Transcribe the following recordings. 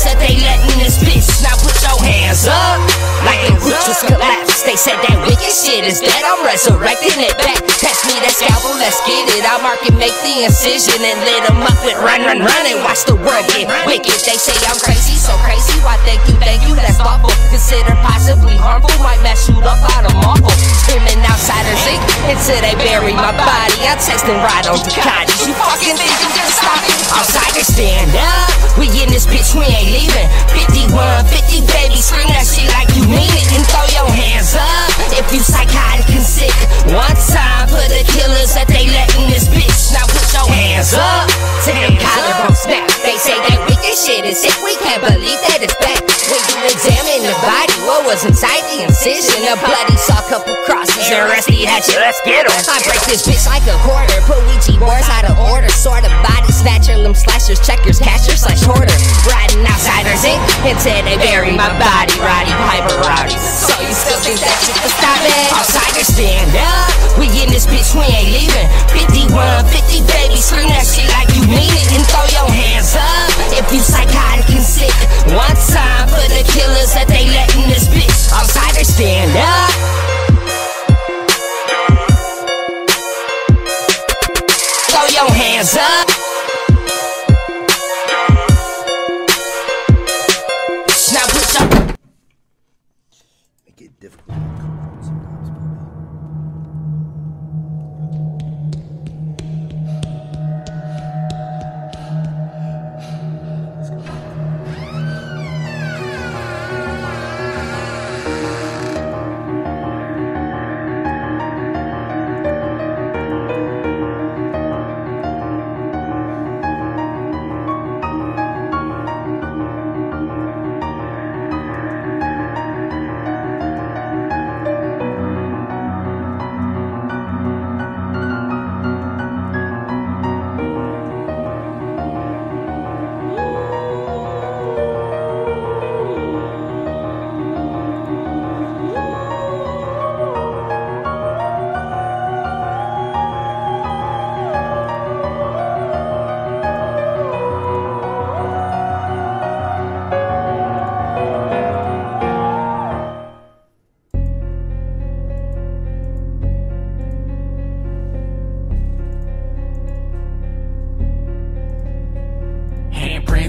killers that they let in this bitch. Now put your hands up, like the roof just collapsed. They said that wicked shit is dead, I'm resurrecting it back. Pass me that scalpel, let's get it. I'll mark it, make the incision, and lit them up with run, run, run, and watch the world get wicked. They say I'm crazy, so crazy, why thank you, that's thoughtful. Consider possibly harmful, might mess you up out of Marvel. Screaming outsiders Inc. until they bury my body. I'm texting right on Ducatis. You fucking think you can stop me? Outsiders stand up, we in this bitch, we ain't leaving. 5150 baby, scream that shit like you mean it, and throw your hands up if you psychotic and sick. One time for the killers that they let in this bitch. Now put your hands up to them collarbone snap. They say that wicked shit is sick, we can't believe that it's back. When you examine the body, what was inside the incision? A bloody saw, couple crosses, and rusty hatchet. Let's get 'em. I break this bitch like a quarter, put Ouija boards out of order. Sort of body snatcher, limb slashers, checkers, cashers, slash hoarder. Riding outsiders Inc. until they bury my body. Roddy Piper rowdies. So you still think that shit can stop it? Outsiders stand up, we in this bitch, we ain't leaving. 5150 baby, scream that shit like you mean it, and throw your hands up if you psychotic and sick. One time for the killers that they let in this bitch. Outsiders stand up. Throw your hands up. Now put your... Make it difficult sometimes, baby.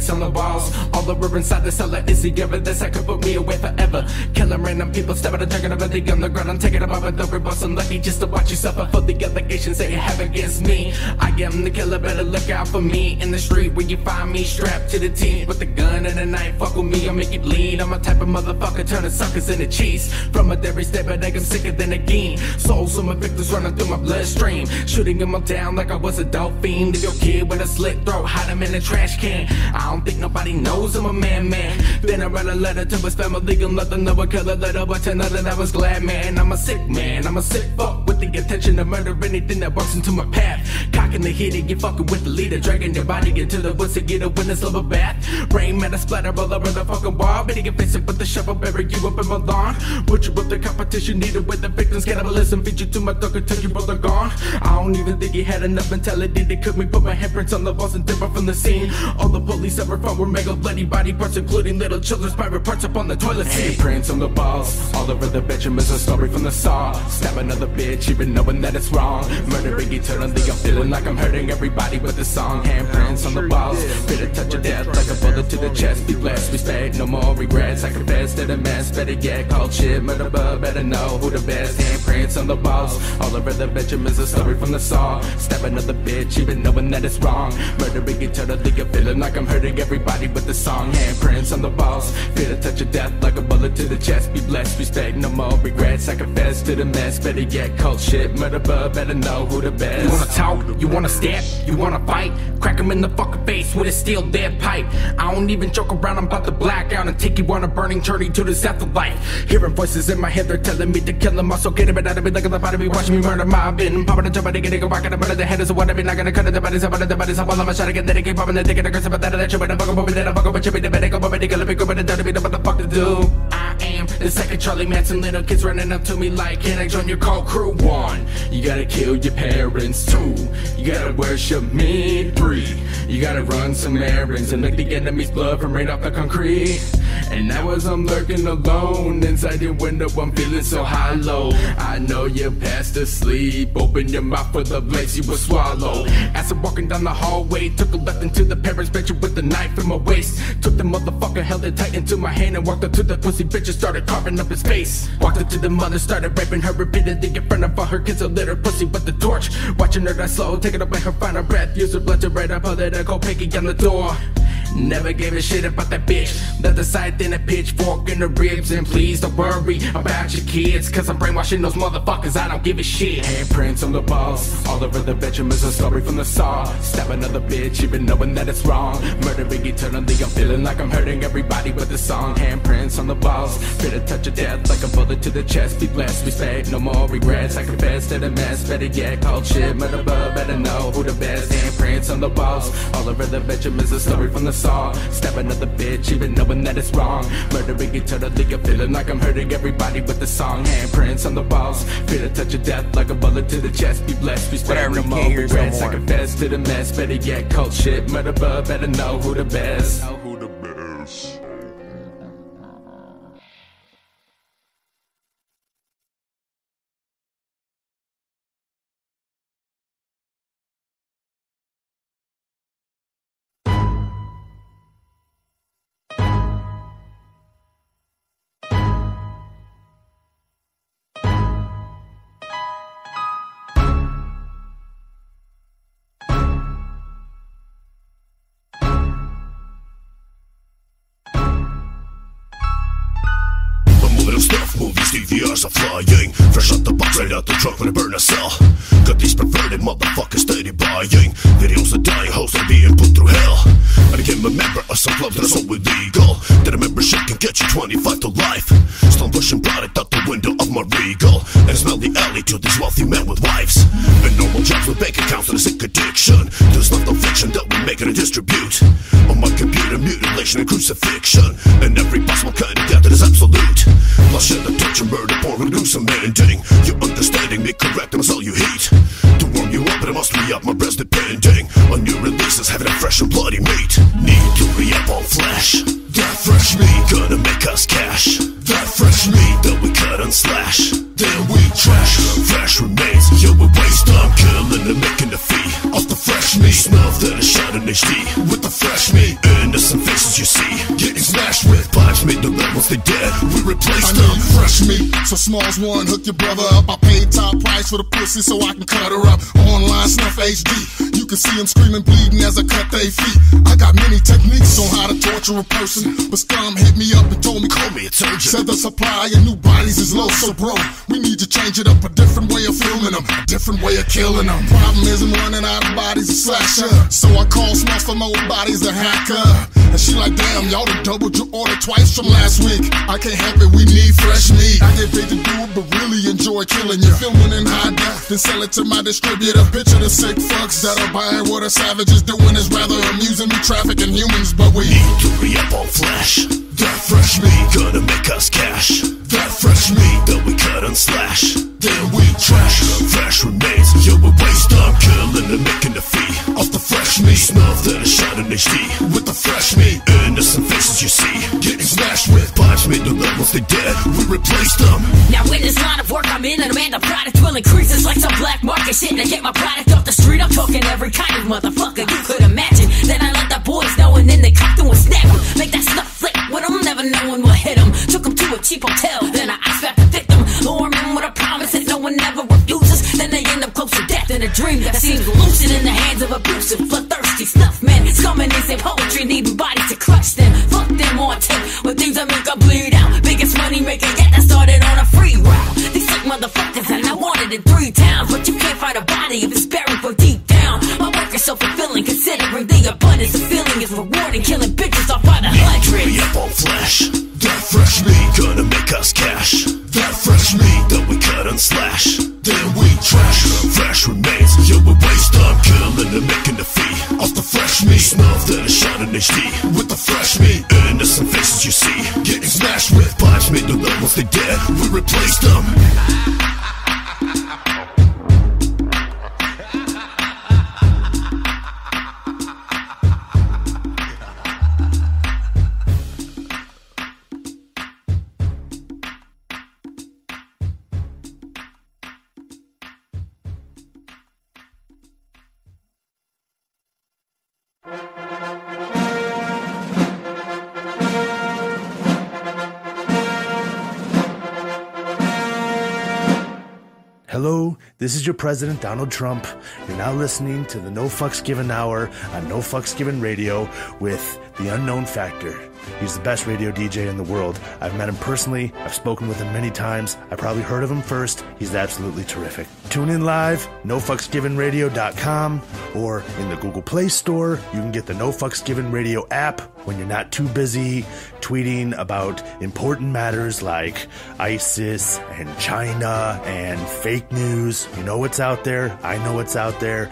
On the walls, all over inside the cellar is the evidence that could put me away forever. Killing random people, stabbing a dragon of everything on the ground. I'm taking them out with the reverse. I'm lucky just to watch you suffer for the allegations that you have against me. I am the killer, better look out for me. In the street where you find me strapped to the team with a gun and a knife. Fuck with me, I'll make you bleed. I'm a type of motherfucker turning suckers into cheese. From a dairy step, but I'm sicker than a game. Souls of my victims running through my bloodstream, shooting them up down like I was a dope fiend. Leave your kid with a slit throat, hide him in a trash can. I don't think nobody knows I'm a man. Then I write a letter to his family and let them know I killed a little but to know that I was glad, man. I'm a sick man, I'm a sick fuck with the intention to murder anything that walks into my path. Cocking the heat and you fucking with the leader, dragging your body into the woods to get a witness of a bath. Rain matter splatter all over the fucking wall, but you face it with the shovel, bury you up in my lawn. Put you up the competition, needed with the victims, cannibalism, feed you to my thug until you both are gone. I don't even think he had enough mentality to cook me, put my handprints on the walls and dip from the scene. All the police ever found were mega bloody body parts, including little children's private parts up on the toilet seat. Handprints on the walls, all over the bedroom is a story from the saw. Stab another bitch, even knowing that it's wrong. Murdering eternally, I'm feeling like I'm hurting everybody with this song. Handprints on the walls, feel a touch of death like a bullet to the chest. Be blessed, respect, no more regrets. I confess to the mess, better get called shit. Murder, but better know who the best. Handprints on the walls, all over the bedroom is a story from the saw. Stab another bitch, even knowing that it's wrong. Murdering eternally, I'm feeling like I'm hurting everybody with the song. Handprints on the walls, feel a touch of death like a bullet to the chest. Be blessed, respect, no more regrets. I confess to the mess, better get cold shit. Murder, but better know who the best. You wanna talk, you wanna step, you wanna fight. Crack him in the fucking face with a steel dead pipe. I don't even joke around, I'm about to black out and take you on a burning journey to this afterlife. Hearing voices in my head, they're telling me to kill him. Also get it out of me, look at the body, be watching me murder my bin. Popping and jumping, get it, go back and murder the head is what I be not gonna cut it. The body's up, the body's up, while I'm shot again, then they keep popping, they take it, aggressive, but that you better fuck up, then I fuck up, but you be the better, go, but they gonna be good, but they don't be the what the fuck to do. I am the second Charlie Manson, little kids running up to me like, can I join your cold crew? 1, you gotta kill your parents. 2, you gotta worship me. 3, you gotta run some errands and lick the enemy's blood from right off the concrete. And now as I'm lurking alone inside your window, I'm feeling so hollow. I know you're past asleep. Open your mouth for the blades you will swallow. As I'm walking down the hallway, took a left into the parents' bedroom with a knife in my waist. Took the motherfucker, held it tight into my hand and walked up to the pussy bitch and started carving up his face. Walked up to the mother, started raping her repeatedly in front of all her kids, a little pussy with the torch. Watching her die slow, taking away her final breath. Use her blood to write up political pinky on the door. Never gave a shit about that bitch. Left the side, then a pitchfork in the ribs. And please don't worry about your kids, cause I'm brainwashing those motherfuckers, I don't give a shit. Handprints on the walls, all over the bedroom is a story from the saw. Stab another bitch, even knowing that it's wrong. Murdering eternally, I'm feeling like I'm hurting everybody with this song. Handprints on the walls, feel a touch of death like a bullet to the chest. Be blessed, respect, no more regrets. I confess to the mess, better yet, cold shit. Murder, better know who the best. Handprints on the walls, all over the bedroom is a story from the saw. Stab another bitch, even knowing that it's wrong. Murdering eternally, I'm feeling like I'm hurting everybody with the song. Handprints on the walls, feel a touch of death like a bullet to the chest. Be blessed, respect, no more regrets. I confess to the mess, better yet, cold shit. Murder, better know who the best. Stuff, movies, DVRs are flying. Fresh out the box, right out the trunk when I burn a cell. Got these perverted motherfuckers steady buying videos of dying hoes that are being put through hell. I became a member of some clubs that are so illegal that a membership can get you 25 to life. Still pushing product out the window of my Regal and smell the alley to these wealthy men with wives and normal jobs with bank accounts and a sick addiction. There's not no fiction that we make and distribute on my computer, mutilation and crucifixion and every possible kind of death that is absolute. Bloodshed, the torture, murder, porn, we'll do some ending. You're understanding me correct, and that's all you hate. To warm you up, but it must be up my breast depending on new releases, having a fresh and bloody meat. Need to re-up all flesh. That fresh meat gonna make us cash. That fresh meat that we cut and slash. Then we trash. Fresh remains, yeah we waste time killing and making the fee off the fresh meat. Snuff that is shot in HD with the fresh meat. Innocent faces you see getting smashed with pipes made the red once they dead. We replaced them. Fresh meat, so Smalls one, hook your brother up. I paid top price for the pussy so I can cut her up. Online Snuff HD, you can see them screaming, bleeding as I cut their feet. I got many techniques on how to torture a person, but Scum hit me up and told me, call me, it's urgent. Said the supply of new bodies is low, so bro, we need to change it up. A different way of filming them, a different way of killing them. Problem is I'm running out of bodies to slash up, so I call Smalls for more bodies to hack up. And she like, damn, y'all done doubled your order twice from last week. I can't help it, we need fresh meat. I get paid to do it, but really enjoy killing you. Filming in high def, then sell it to my distributor. Picture the sick fucks that are buying what a savage is doing is rather amusing me trafficking humans, but we need to re-up all flesh. That fresh meat gonna make us cash. That fresh meat that we cut and slash. Then we trash. Fresh remains, yeah we waste time killing and making the fee off the fresh meat. Snuff that is shot in HD with the fresh meat. Innocent faces you see getting smashed with pipes made the red once they dead. We replaced them. Now in this line of work I'm in, and man, the product will increase. It's like some black market shit to get my product off the street. I'm talking every kind of motherfucker you could imagine. Then I let the boys know, and then they cocked them and snap them. Make that stuff flick with them, never knowing what hit them. Took them to a cheap hotel, then I ice back the victim. Lure them with a promise that no one ever refuses. Then they end up close to death in a dream that seems lucid in the hands of abusive, bloodthirsty snuff men. Scumming in poetry, needing bodies to crush them. Fuck them on tip, when things that make them bleed out. Biggest money maker yet that started on a free route. These sick motherfuckers and I wanted it 3 times, but you can't find a body if it's buried from deep down. My work is so fulfilling, considering the abundance of feeling is rewarding. Killing bitches off by the hundreds. We up all flesh. That fresh meat gonna make us cash. That fresh meat that we cut and slash. Then we trash. Fresh remains, yeah we waste time killing and making the fee off the fresh meat. Snuff that is shot in HD with the fresh meat. Innocent faces you see getting smashed with pipes made the red once they dead. We replaced them. This is your president, Donald Trump. You're now listening to the No Fucks Given Hour on No Fucks Given Radio with the Unknown Factor. He's the best radio DJ in the world. I've met him personally. I've spoken with him many times. I probably heard of him first. He's absolutely terrific. Tune in live, nofucksgivenradio.com, or in the Google Play Store. You can get the No Fucks Given Radio app when you're not too busy tweeting about important matters like ISIS and China and fake news. You know what's out there. I know what's out there.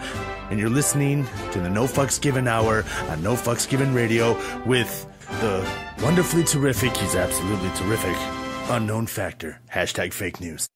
And you're listening to the No Fucks Given Hour on No Fucks Given Radio with the wonderfully terrific, he's absolutely terrific, Unknown Factor. Hashtag fake news.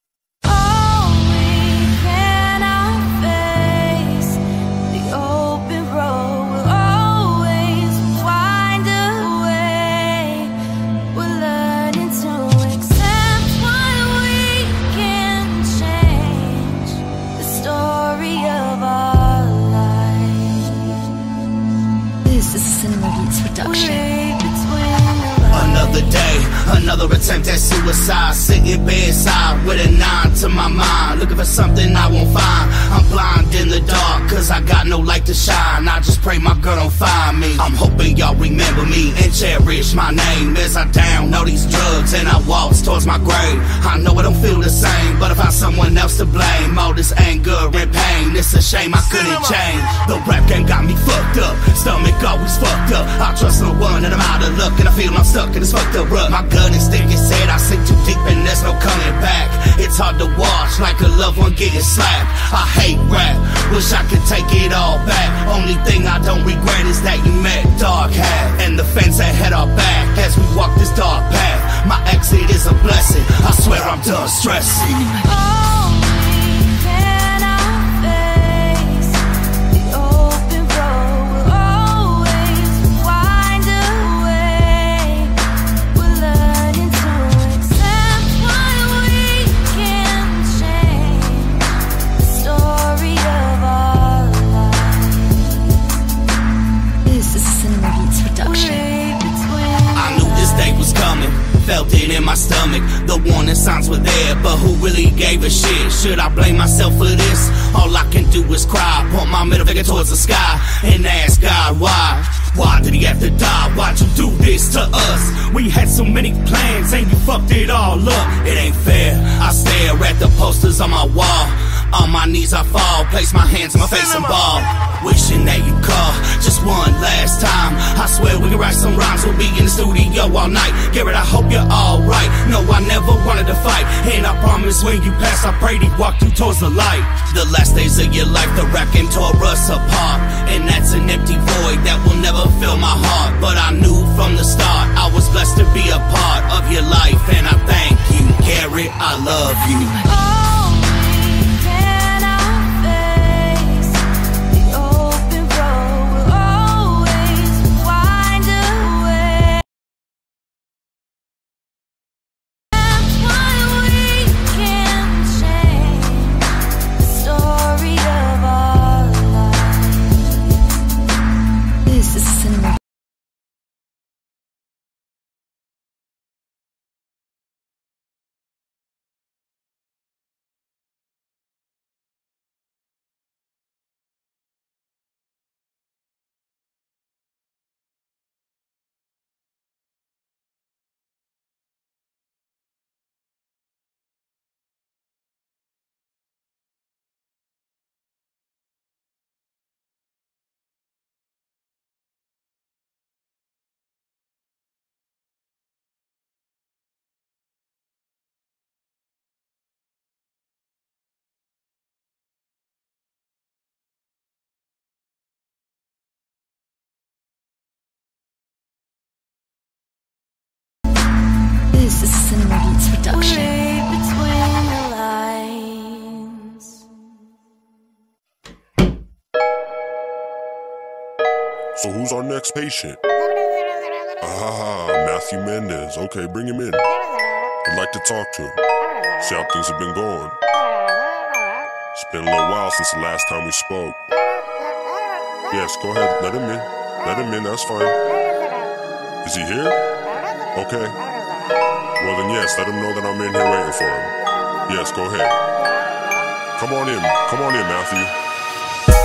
Another day, another attempt at suicide. Sitting bedside with a 9 to my mind, looking for something I won't find. I'm blind in the dark, cause I got no light to shine. I just pray my girl don't find me. I'm hoping y'all remember me and cherish my name as I down all these drugs and I waltz towards my grave. I know I don't feel the same, but I found someone else to blame. All this anger and pain, it's a shame I couldn't change. The rap game got me fucked up, stomach always fucked up. I trust no one and I'm out of luck, and I feel I'm stuck in this fucked up rut. My gun is thick, it said I sink too deep and there's no coming back. It's hard to watch like a loved one getting slapped. I hate rap, wish I could take it all back. Only thing I don't regret is that you met Dog Hat and the fence that had our back as we walk this dark path. My exit is a blessing, I swear I'm done stressing. Felt it in my stomach, the warning signs were there, but who really gave a shit? Should I blame myself for this? All I can do is cry, point my middle finger towards the sky, and ask God why? Why did he have to die? Why'd you do this to us? We had so many plans and you fucked it all up. It ain't fair, I stare at the posters on my wall. On my knees I fall, place my hands on my face and ball. Wishing that you call, just one last time. I swear we can write some rhymes, we'll be in the studio all night. Garrett, I hope you're alright. No, I never wanted to fight, and I promise when you pass, I pray to walk you towards the light. The last days of your life, the rap game tore us apart, and that's an empty void that will never fill my heart. But I knew from the start, I was blessed to be a part of your life, and I thank you, Garrett, I love you. This is Cinema Beats production. Between the lines. So who's our next patient? Matthew Mendez. Okay, bring him in. I'd like to talk to him. See how things have been going. It's been a little while since the last time we spoke. Yes, go ahead, let him in. Let him in, that's fine. Is he here? Okay. Well then yes, let him know that I'm in here waiting for him. Yes, go ahead. Come on in, Matthew.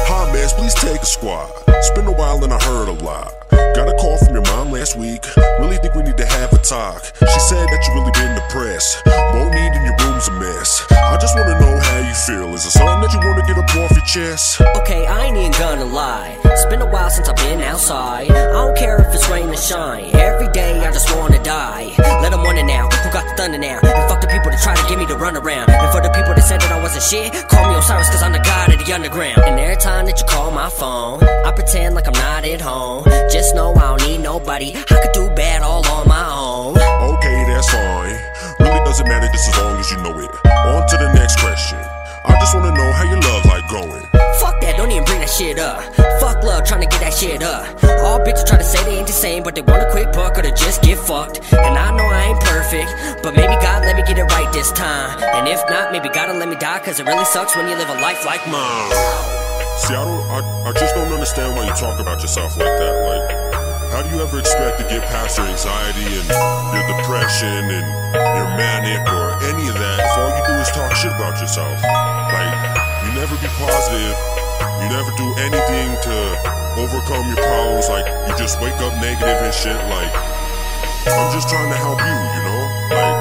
Hi, man, please take a squad. It's been a while and I heard a lot. Got a call from your mom last week. Really think we need to have a talk. She said that you really been depressed. Won't need in your room's a mess. I just wanna know how you feel. Is it something that you wanna get up off your chest? Okay, I ain't even gonna lie. It's been a while since I've been outside. I don't care if it's rain or shine. Every day I just wanna die. Let them wonder now, who got the thunder now? And fuck the people that try to get me to run around. And for the people that said that I wasn't shit, call me Osiris cause I'm the god of the underground. And every time that you call my phone, I pretend like I'm not at home. Just know I don't need nobody. I could do bad all on my own. Okay, that's fine. Really doesn't matter just as long as you know it. On to the next question. I just wanna know how your love life going. Fuck that, don't even bring that shit up. Fuck love, tryna get that shit up. All bitches try to say they ain't the same, but they want a quick buck or to just get fucked. And I know I ain't perfect, but maybe God let me get it right this time. And if not, maybe God will let me die, cause it really sucks when you live a life like mine. See, I just don't understand why you talk about yourself like that. Like, how do you ever expect to get past your anxiety and your depression and your manic or any of that if all you do is talk shit about yourself? Like, you never be positive, you never do anything to overcome your problems, like, you just wake up negative and shit. Like, I'm just trying to help you, you know? Like,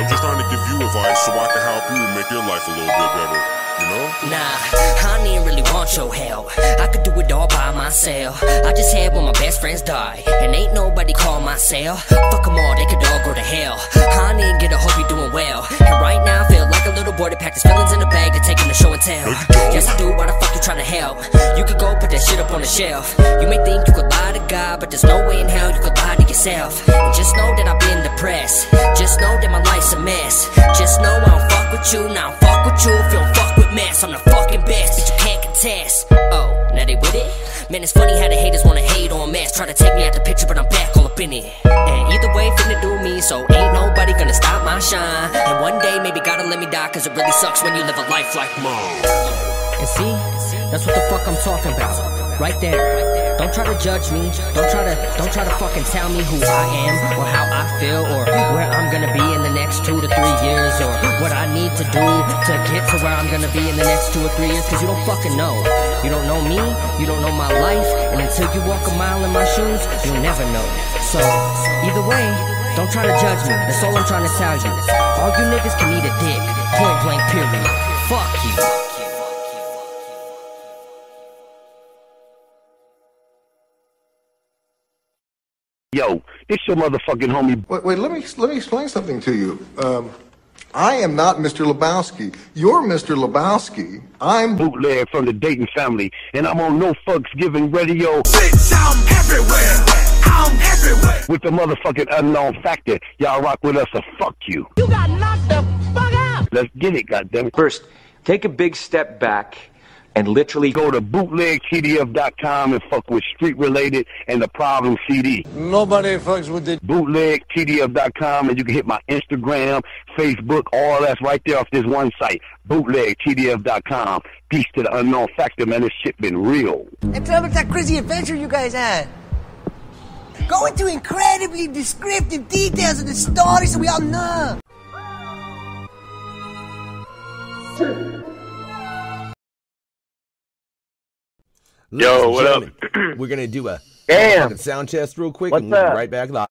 I'm just trying to give you advice so I can help you and make your life a little bit better. You know? Nah, I didn't really want your help. I could do it all by myself. I just had one of my best friends die, and ain't nobody call my cell. Fuck them all, they could all go to hell. I didn't get a hope you're doing well. And right now I feel like a little boy that packed his feelings in a bag to take him to show and tell. Yes I do, why the fuck you trying to help? You could go put that shit up on the shelf. You may think you could lie to God, but there's no way in hell you could lie to yourself. And just know that I've been depressed. Just know that my life's a mess. Just know I don't fuck with you, now I don't fuck with you if you don't fuck with mess. I'm the fucking best, bitch, you can't contest. Oh, now they with it? Man, it's funny how the haters wanna hate on mess. Try to take me out the picture, but I'm back all up in it. And either way, finna do me, so ain't nobody gonna stop my shine. And one day, maybe God'll let me die, cause it really sucks when you live a life like mine. And see, that's what the fuck I'm talking about. Right there. Don't try to judge me. Don't try to fucking tell me who I am or how I feel or where I'm gonna be in the next 2 to 3 years or what I need to do to get to where I'm gonna be in the next 2 or 3 years, cause you don't fucking know. You don't know me, you don't know my life, and until you walk a mile in my shoes, you'll never know. So, either way, don't try to judge me. That's all I'm trying to tell you. All you niggas can eat a dick. Point blank period. Fuck you. Yo, this your motherfucking homie. Wait, let me explain something to you. I am not Mr. Lebowski. You're Mr. Lebowski. I'm Bootleg from the Dayton family, and I'm on No Fucks Giving Radio. Bitch, I'm everywhere. I'm everywhere. With the motherfucking Unknown Factor. Y'all rock with us, so fuck you. You got knocked the fuck out. Let's get it, goddammit. First, take a big step back and literally go to bootlegtdf.com and fuck with Street Related and The Problem CD. Nobody fucks with it. Bootlegtdf.com, and you can hit my Instagram, Facebook, all that's right there off this one site. Bootlegtdf.com. Peace to the Unknown Factor, man. This shit been real. And tell me that crazy adventure you guys had. Go into incredibly descriptive details of the story so we all know. Yo, what up? We're gonna do a sound test real quick, and we'll be right back live.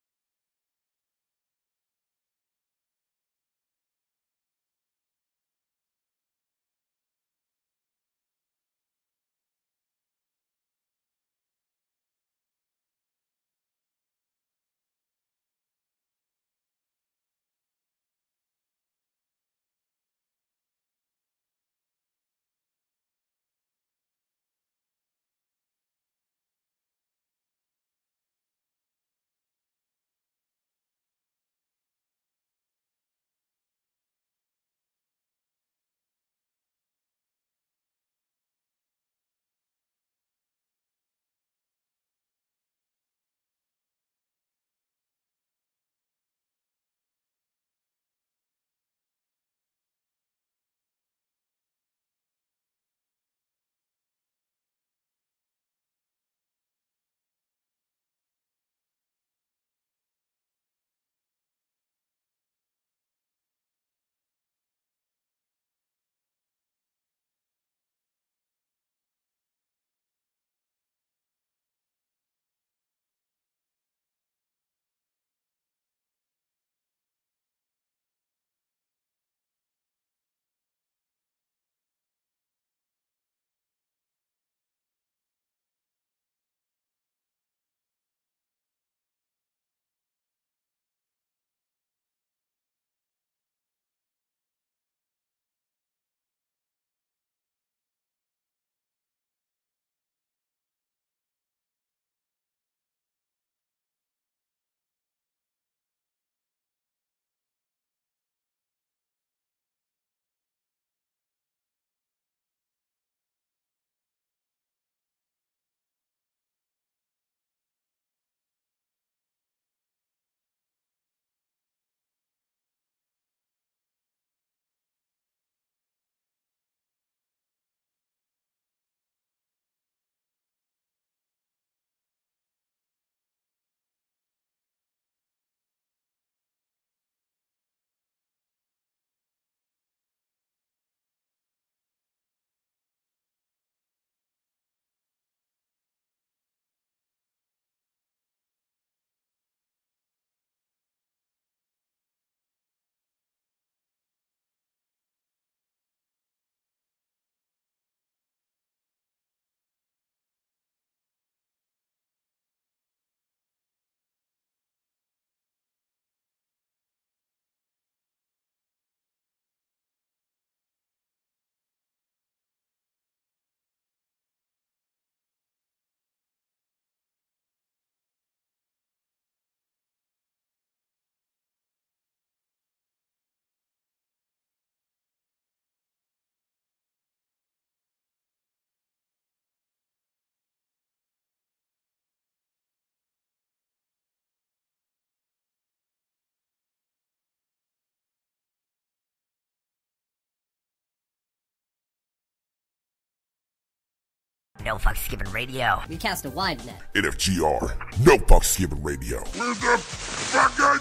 No Fucks Given Radio. We cast a wide net. NFGR, No Fucks Given Radio. Where's the fucking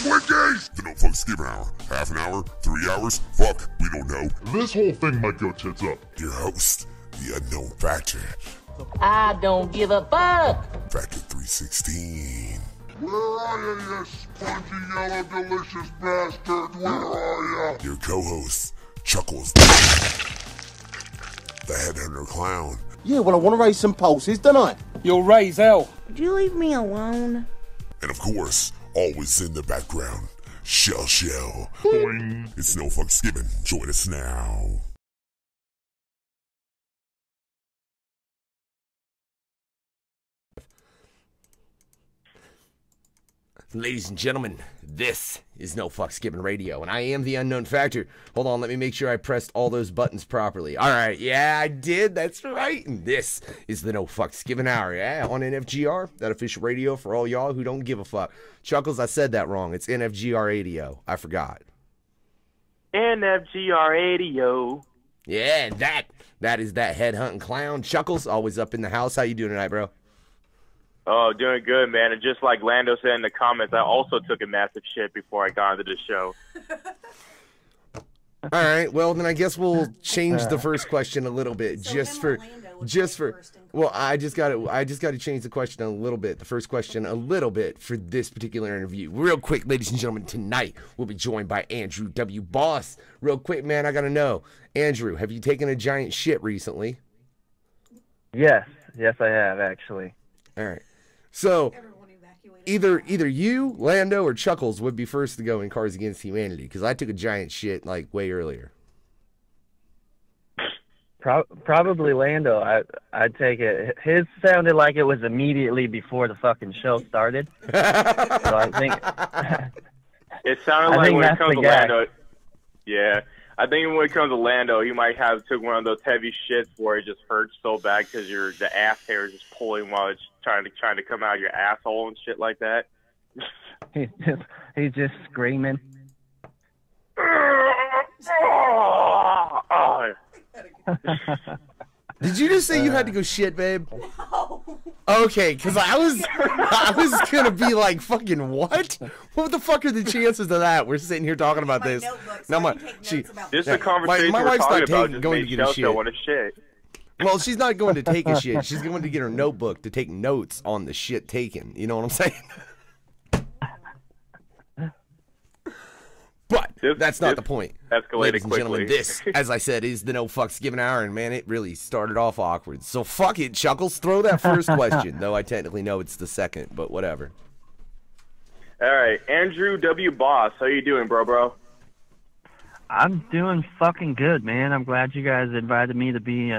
Wikis? The No Fucks Given Hour. Half an hour? 3 hours? Fuck, we don't know. This whole thing might go tits up. Your host, the Unknown Factor. I don't give a fuck. Factor 316. Where are you, you spongy yellow delicious bastard? Where are you? Your co-host, Chuckklez. The Headhunter Clown. Yeah, well, I want to raise some pulses, don't I? You'll raise hell. Would you leave me alone? And of course, always in the background, Shell. It's No Fucks Given. Join us now. Ladies and gentlemen, this is No Fucks Given Radio, and I am the Unknown Factor. Hold on, let me make sure I pressed all those buttons properly. All right, yeah, I did. That's right. And this is the No Fucks Given Hour, yeah, on NFGR, that official radio for all y'all who don't give a fuck. Chuckles, I said that wrong. It's NFGR Radio. I forgot. NFGR Radio. Yeah, and that is that headhunting clown. Chuckles, always up in the house. How you doing tonight, bro? Oh, doing good, man. And just like Lando said in the comments, I also took a massive shit before I got into the show. All right, well, then I guess we'll change the first question a little bit, well, I just got to change the question a little bit, the first question a little bit for this particular interview. Real quick, ladies and gentlemen, tonight we'll be joined by Andrew W. Boss. Real quick, man, I got to know, Andrew, have you taken a giant shit recently? Yes, I have, actually. All right. So, either you, Lando, or Chuckles would be first to go in Cards Against Humanity, because I took a giant shit, like, way earlier. Probably Lando. I'd take it. His sounded like it was immediately before the fucking show started. So I think... It sounded like when it comes to Lando... Yeah. I think when it comes to Lando, he might have took one of those heavy shits where it just hurts so bad because the ass hair is just pulling while it's trying to come out of your asshole and shit like that. He's just screaming. Did you just say you had to go shit, babe? No. Okay, because I was gonna be like, fucking what? What the fuck are the chances of that? We're sitting here talking about this. Now this is a conversation my we're wife's talking not about. going to get a shit. Well, she's not going to take a shit. She's going to get her notebook to take notes on the shit taken. You know what I'm saying? But that's not the point. Ladies and gentlemen, this, as I said, is the No Fucks Given Hour, and man, it really started off awkward. So fuck it, Chuckles. Throw that first question, though I technically know it's the second, but whatever. All right, Andrew W. Boss, how you doing, bro? I'm doing fucking good, man. I'm glad you guys invited me to be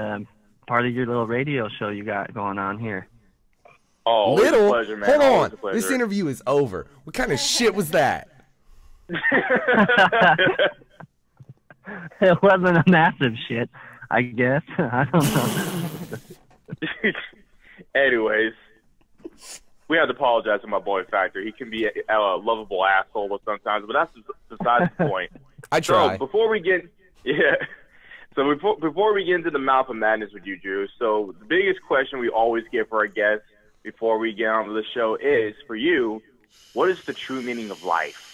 part of your little radio show you got going on here. Oh, little? A pleasure, man. Hold always on. This interview is over. What kind of shit was that? It wasn't a massive shit, I guess. I don't know. Anyways, we have to apologize to my boy Factor. He can be a lovable asshole sometimes, but that's besides the point. I try. So before we get into the mouth of madness with you, Drew, so the biggest question we always get for our guests before we get onto the show is, for you, what is the true meaning of life?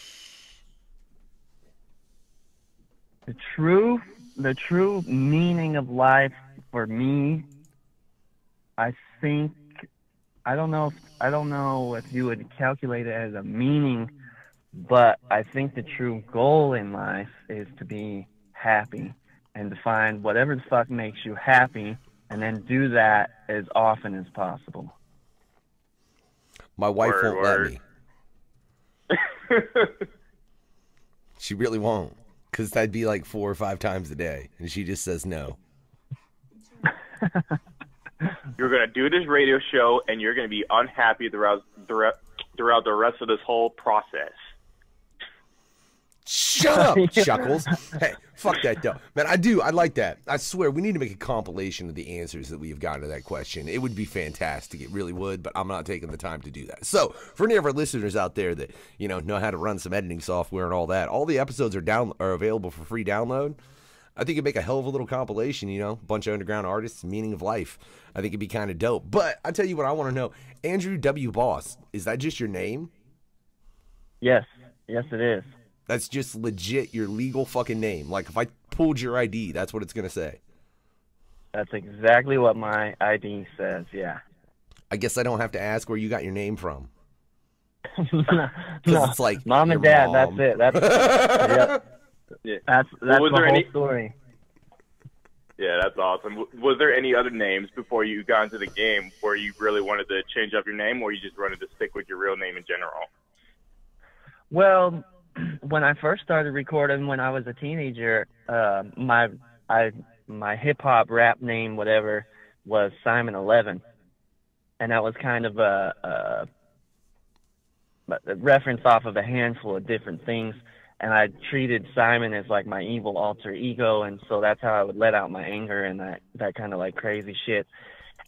The true meaning of life for me, I think, I don't know if you would calculate it as a meaning, but I think the true goal in life is to be happy and to find whatever the fuck makes you happy and then do that as often as possible. My wife won't let me. She really won't. Because that'd be like 4 or 5 times a day. And she just says no. You're going to do this radio show, and you're going to be unhappy throughout the rest of this whole process. Shut up, Chuckles. Hey, fuck that, though. Man, I like that. I swear, we need to make a compilation of the answers that we've gotten to that question. It would be fantastic. It really would, but I'm not taking the time to do that. So, for any of our listeners out there that, know how to run some editing software and all that, all the episodes are available for free download. I think it'd make a hell of a little compilation, you know, bunch of underground artists, meaning of life. I think it'd be kind of dope. But I'll tell you what I want to know. Andrew W. Boss, is that just your name? Yes. Yes, it is. That's just legit your legal fucking name. Like, if I pulled your ID, that's what it's going to say. That's exactly what my ID says, yeah. I guess I don't have to ask where you got your name from. No, it's like Mom and Dad, mom. that's it. That's the whole story. Yeah, that's awesome. Was there any other names before you got into the game where you really wanted to change up your name, or you just wanted to stick with your real name in general? Well, when I first started recording when I was a teenager, my hip hop rap name, whatever, was Simon 11, and that was kind of a reference off of a handful of different things. And I treated Simon as like my evil alter ego, and so that's how I would let out my anger and that kind of like crazy shit.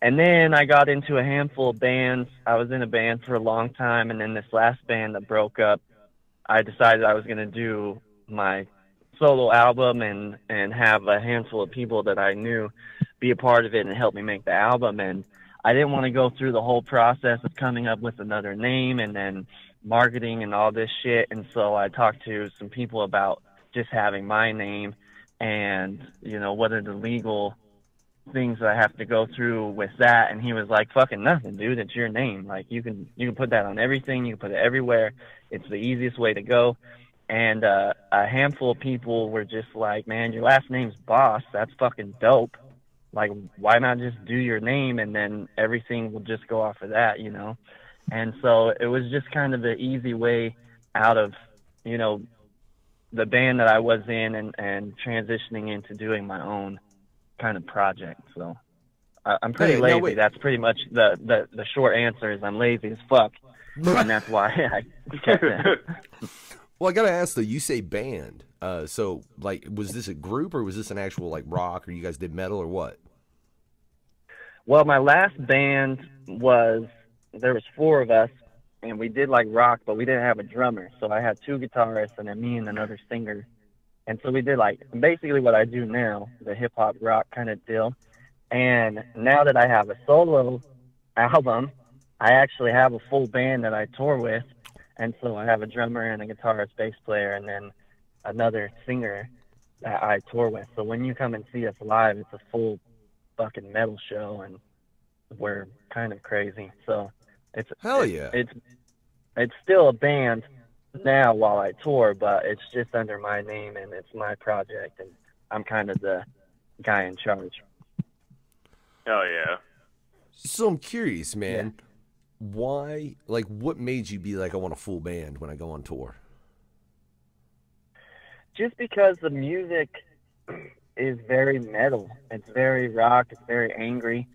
And then I got into a handful of bands. I was in a band for a long time, and then this last band that broke up, I decided I was going to do my solo album and have a handful of people that I knew be a part of it and help me make the album. And I didn't want to go through the whole process of coming up with another name and then marketing and all this shit. And so I talked to some people about just having my name and, you know, what are the legal things that I have to go through with that. And he was like, fucking nothing, dude. It's your name. Like, you can put that on everything. You can put it everywhere. It's the easiest way to go. And a handful of people were just like, man, your last name's Boss. That's fucking dope. Like, why not just do your name and then everything will just go off of that, you know? And so it was just kind of the easy way out of, you know, the band that I was in and transitioning into doing my own kind of project. So I'm pretty lazy. No, that's pretty much the short answer is I'm lazy as fuck. And that's why I kept it. Well, I got to ask, though, you say band. So, like, was this a group or was this an actual, like, rock, or you guys did metal or what? Well, my last band there was 4 of us, and we did, like, rock, but we didn't have a drummer. So I had 2 guitarists and then me and another singer. And so we did, like, basically what I do now, the hip-hop rock kind of deal. And now that I have a solo album, I actually have a full band that I tour with. And so I have a drummer and a guitarist, bass player, and then another singer that I tour with. So when you come and see us live, it's a full fucking metal show, and we're kind of crazy. So hell yeah. It's still a band now while I tour, but it's just under my name and it's my project, and I'm kind of the guy in charge. Hell yeah. So I'm curious, man. Yeah. Why, like, what made you be like, I want a full band when I go on tour? Just because the music is very metal. It's very rock. It's very angry.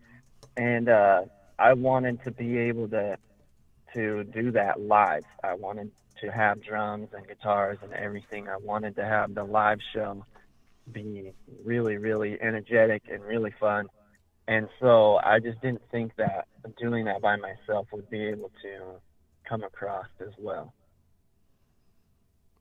And I wanted to be able to do that live. I wanted to have drums and guitars and everything. I wanted to have the live show be really, really energetic and really fun. And so I just didn't think that doing that by myself would be able to come across as well.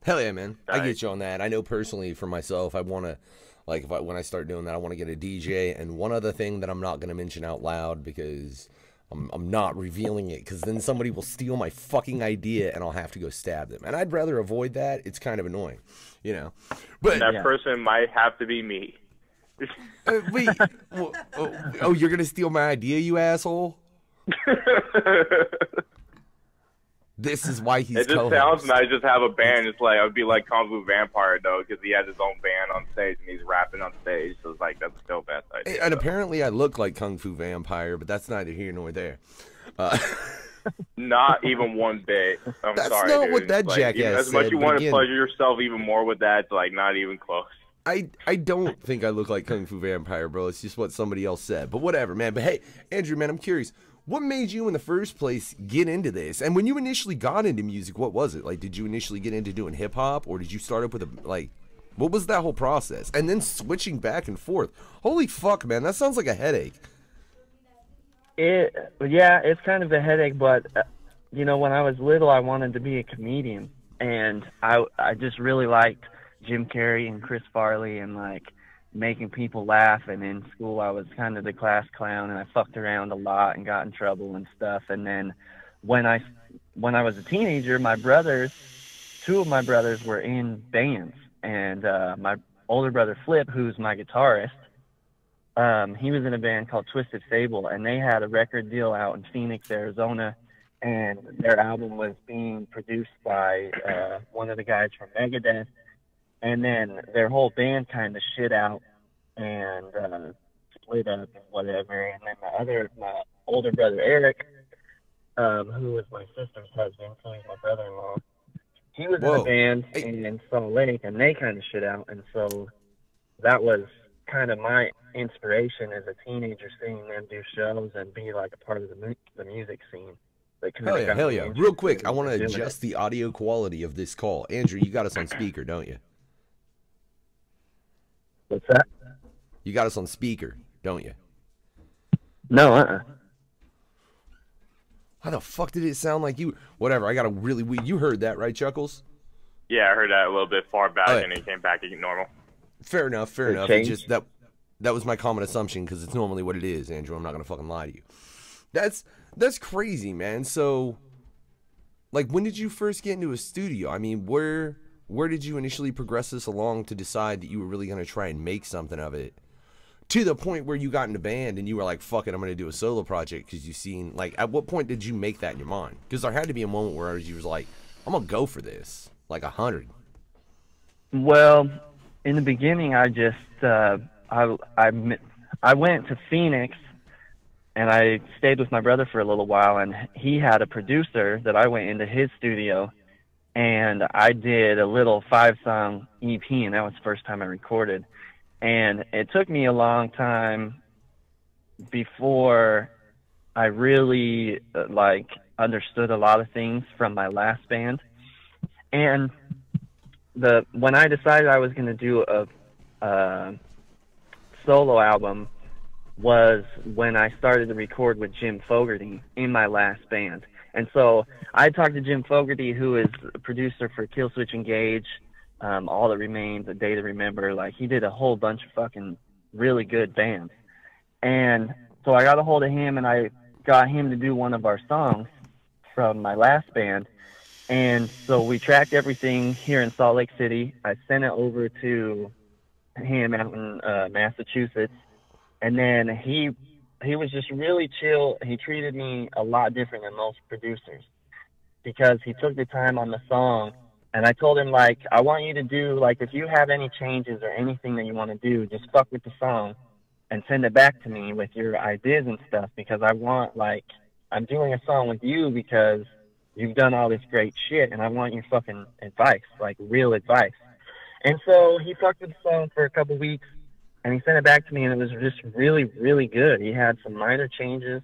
Hell yeah, man. I get you on that. I know personally for myself, I want to, like, when I start doing that, I want to get a DJ. And one other thing that I'm not going to mention out loud because I'm not revealing it, because then somebody will steal my fucking idea and I'll have to go stab them. And I'd rather avoid that. It's kind of annoying, you know. But that person might have to be me. Wait. Oh, you're going to steal my idea, you asshole? This is why he's It just sounds nice. Just have a band. It's like, I would be like Kung Fu Vampire, though, because he has his own band on stage and he's rapping on stage. So it's like, that's still best idea. And apparently I look like Kung Fu Vampire, but that's neither here nor there. Not even one bit. I'm that's sorry, not dude. what that like, jackass said. As much you want to pleasure yourself even more with that, it's like not even close. I don't think I look like Kung Fu Vampire, bro. It's just what somebody else said. But whatever, man. But hey, Andrew, man, I'm curious. What made you in the first place get into this? And when you initially got into music, what was it? Like, did you initially get into doing hip-hop? Or did you start up with what was that whole process? And then switching back and forth. Holy fuck, man. That sounds like a headache. Yeah, it's kind of a headache, but, you know, when I was little, I wanted to be a comedian. And I just really liked Jim Carrey and Chris Farley and, like, making people laugh, and in school I was kind of the class clown, and I fucked around a lot and got in trouble and stuff. And then when I was a teenager, two of my brothers were in bands, and my older brother Flip, who's my guitarist, he was in a band called Twisted Fable, and they had a record deal out in Phoenix, Arizona, and their album was being produced by one of the guys from Megadeth. And then their whole band kind of shit out and split up and whatever. And then my older brother Eric, who was my sister's husband, so he's my brother-in-law, he was in a band in Salt Lake, and they kind of shit out. And so that was kind of my inspiration as a teenager, seeing them do shows and be like a part of the music scene. Hell yeah. Real quick, I want to adjust the audio quality of this call. Andrew, you got us on speaker, don't you? What's that? You got us on speaker, don't you? No, How the fuck did it sound like you? Whatever, I got a really... You heard that, right, Chuckles? Yeah, I heard that a little bit far back, and it came back normal. Fair enough. It's just that was my common assumption, because it's normally what it is, Andrew. I'm not going to fucking lie to you. That's crazy, man. So, like, when did you first get into a studio? I mean, where did you initially progress this along to decide that you were really going to try and make something of it? To the point where you got in a band and you were like, fuck it, I'm going to do a solo project, because you've seen, like, at what point did you make that in your mind? Because there had to be a moment where you was like, I'm going to go for this, like 100. Well, in the beginning, I just, I went to Phoenix, and I stayed with my brother for a little while, and he had a producer that I went into his studio, and I did a little 5-song EP, and that was the first time I recorded. And it took me a long time before I really, understood a lot of things from my last band. And when I decided I was going to do a solo album was when I started to record with Jim Fogarty in my last band. And so I talked to Jim Fogarty, who is a producer for Killswitch Engage, All That Remains, A Day to Remember. Like, he did a whole bunch of fucking really good bands. And so I got a hold of him, and I got him to do one of our songs from my last band. And so we tracked everything here in Salt Lake City. I sent it over to him out in Massachusetts. And then he was just really chill. He treated me a lot different than most producers, because he took the time on the song. And I told him, like, I want you to do, like, if you have any changes or anything that you want to do, just fuck with the song and send it back to me with your ideas and stuff, because I want, like, I'm doing a song with you because you've done all this great shit, and I want your fucking advice, like, real advice. And so he fucked with the song for a couple weeks, and he sent it back to me, and it was just really, really good. He had some minor changes,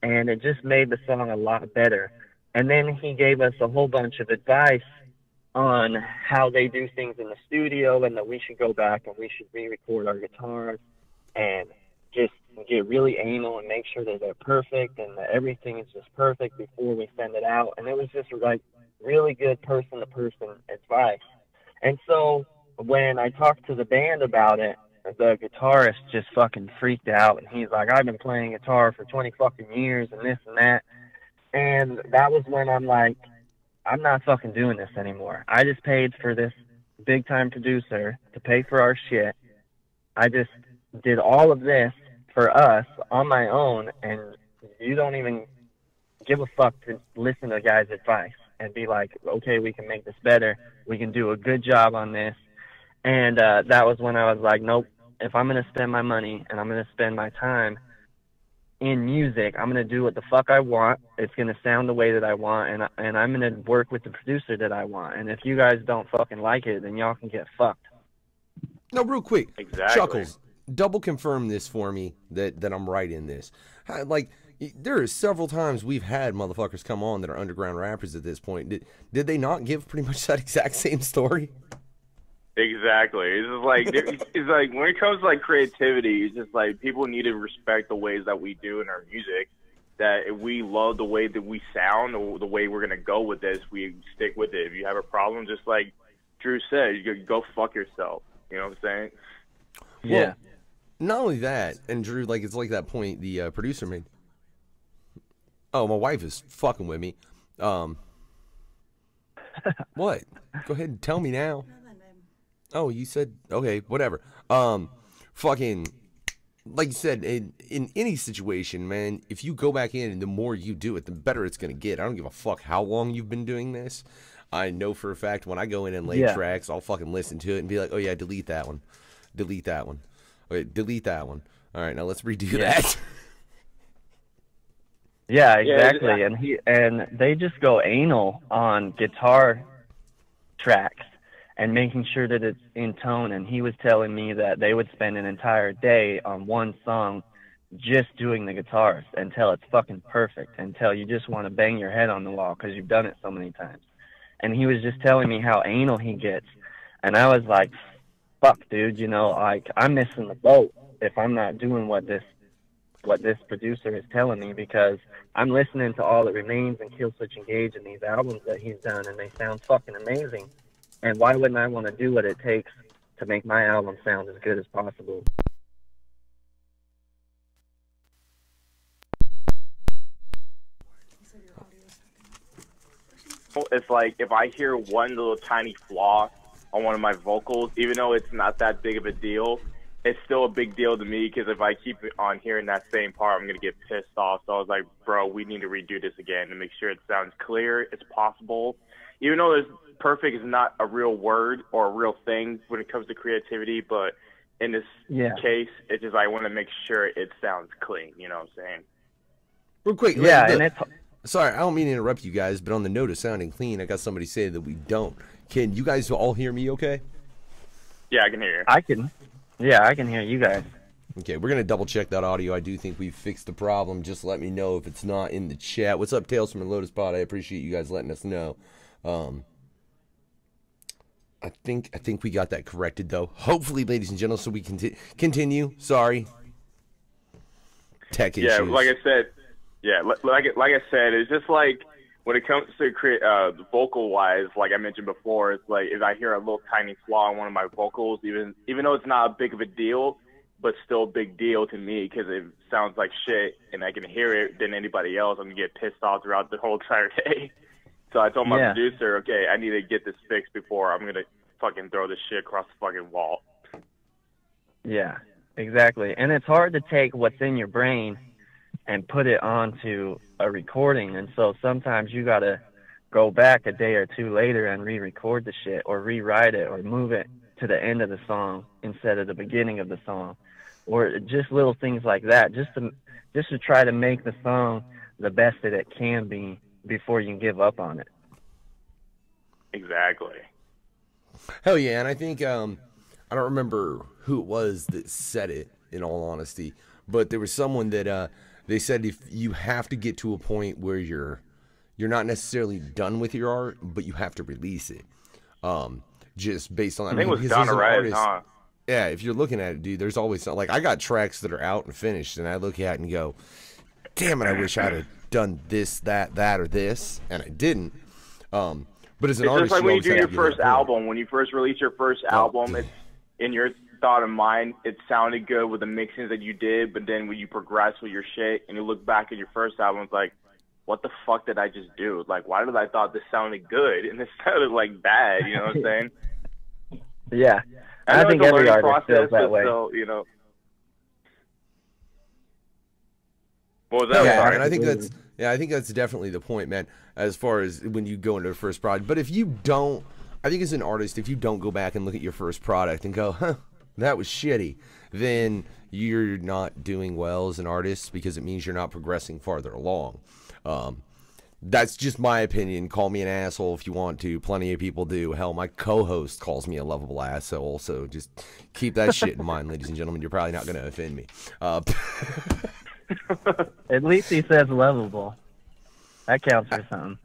and it just made the song a lot better. And then he gave us a whole bunch of advice on how they do things in the studio, and that we should go back and we should re-record our guitars and just get really anal and make sure that they're perfect and that everything is just perfect before we send it out. And it was just, like, really good person-to-person advice. And so when I talked to the band about it, the guitarist just fucking freaked out, and he's like, I've been playing guitar for 20 fucking years and this and that. And that was when I'm like, I'm not fucking doing this anymore. I just paid for this big time producer to pay for our shit. I just did all of this for us on my own, and you don't even give a fuck to listen to a guy's advice and be like, okay, we can make this better. We can do a good job on this. And that was when I was like, nope, if I'm going to spend my money and I'm going to spend my time in music, I'm going to do what the fuck I want. It's going to sound the way that I want, and I'm going to work with the producer that I want. And if you guys don't fucking like it, then y'all can get fucked. No, real quick. Exactly. Chuckles, double confirm this for me that I'm right in this. Like, there are several times we've had motherfuckers come on that are underground rappers at this point. Did they not give pretty much that exact same story? Exactly. It's just like it's like when it comes to, like, creativity, it's just like people need to respect the ways that we do in our music. That if we love the way that we sound or the way we're gonna go with this, we stick with it. If you have a problem, just like Drew said, you go fuck yourself. You know what I'm saying? Yeah. Well, not only that, and Drew, like it's like that point the producer made. Oh, my wife is fucking with me. What? Go ahead and tell me now. Oh, you said okay, whatever. Fucking, like you said, in any situation, man, if you go back in and the more you do it, the better it's gonna get. I don't give a fuck how long you've been doing this. I know for a fact when I go in and lay tracks, I'll fucking listen to it and be like, oh yeah, delete that one, delete that one, okay, delete that one. All right, now let's redo that. Yeah, exactly. And they just go anal on guitar tracks and making sure that it's in tone. And he was telling me that they would spend an entire day on one song just doing the guitars until it's fucking perfect, until you just want to bang your head on the wall because you've done it so many times. And he was just telling me how anal he gets. And I was like, fuck, dude, you know, like, I'm missing the boat if I'm not doing what this producer is telling me, because I'm listening to All That Remains and Kill Switch Engage and these albums that he's done, and they sound fucking amazing. And why wouldn't I want to do what it takes to make my album sound as good as possible? It's like if I hear one little tiny flaw on one of my vocals, even though it's not that big of a deal, it's still a big deal to me, because if I keep on hearing that same part, I'm going to get pissed off. So I was like, bro, we need to redo this again to make sure it sounds clear as possible. Even though perfect is not a real word or a real thing when it comes to creativity, but in this case, it's just I want to make sure it sounds clean, you know what I'm saying? Real quick, yeah, and it's... Sorry, I don't mean to interrupt you guys, but on the note of sounding clean, I got somebody say that we don't. Can you guys all hear me okay? Yeah, I can hear you. I can hear you guys. Okay, we're going to double check that audio. I do think we've fixed the problem. Just let me know if it's not in the chat. What's up, Tales from the Lotus Pod? I appreciate you guys letting us know. I think we got that corrected, though. Hopefully, ladies and gentlemen, so we can continue. Sorry. Tech issues. Yeah, like I said, it's just like when it comes to vocal-wise, like I mentioned before, it's like if I hear a little tiny flaw in one of my vocals, even though it's not a big of a deal, but still a big deal to me because it sounds like shit and I can hear it than anybody else, I'm going to get pissed off throughout the whole entire day. So I told my producer, okay, I need to get this fixed before I'm going to fucking throw this shit across the fucking wall. Yeah, exactly. And it's hard to take what's in your brain and put it onto a recording. And so sometimes you got to go back a day or two later and re-record the shit or rewrite it or move it to the end of the song instead of the beginning of the song, or just little things like that, just to try to make the song the best that it can be before you give up on it. Exactly. Hell yeah, and I think I don't remember who it was that said it, in all honesty, but there was someone that they said if you have to get to a point where you're not necessarily done with your art, but you have to release it. Just based on that. I think it was Donna Rice, huh? Yeah, if you're looking at it, dude, there's always something. Like, I got tracks that are out and finished, and I look at it and go, damn it, I wish I'd have done this, that, or this, and I didn't. But as an artist, just like when you do your first album, when you first release your first album, it's in your thought and mind, it sounded good with the mixings that you did, but then when you progress with your shit and you look back at your first album, it's like, what the fuck did I just do? Like, why did I thought this sounded good and this sounded like bad? You know what I'm saying? Yeah, I think every artist feels that way. Still, you know. What was that? Yeah, and I think that's definitely the point, man. As far as when you go into a first project, but if you don't, I think as an artist, if you don't go back and look at your first product and go, huh, that was shitty, then you're not doing well as an artist, because it means you're not progressing farther along. That's just my opinion. Call me an asshole if you want to. Plenty of people do. Hell, my co-host calls me a lovable asshole, so just keep that shit in mind, ladies and gentlemen. You're probably not going to offend me. At least he says lovable. That counts for something.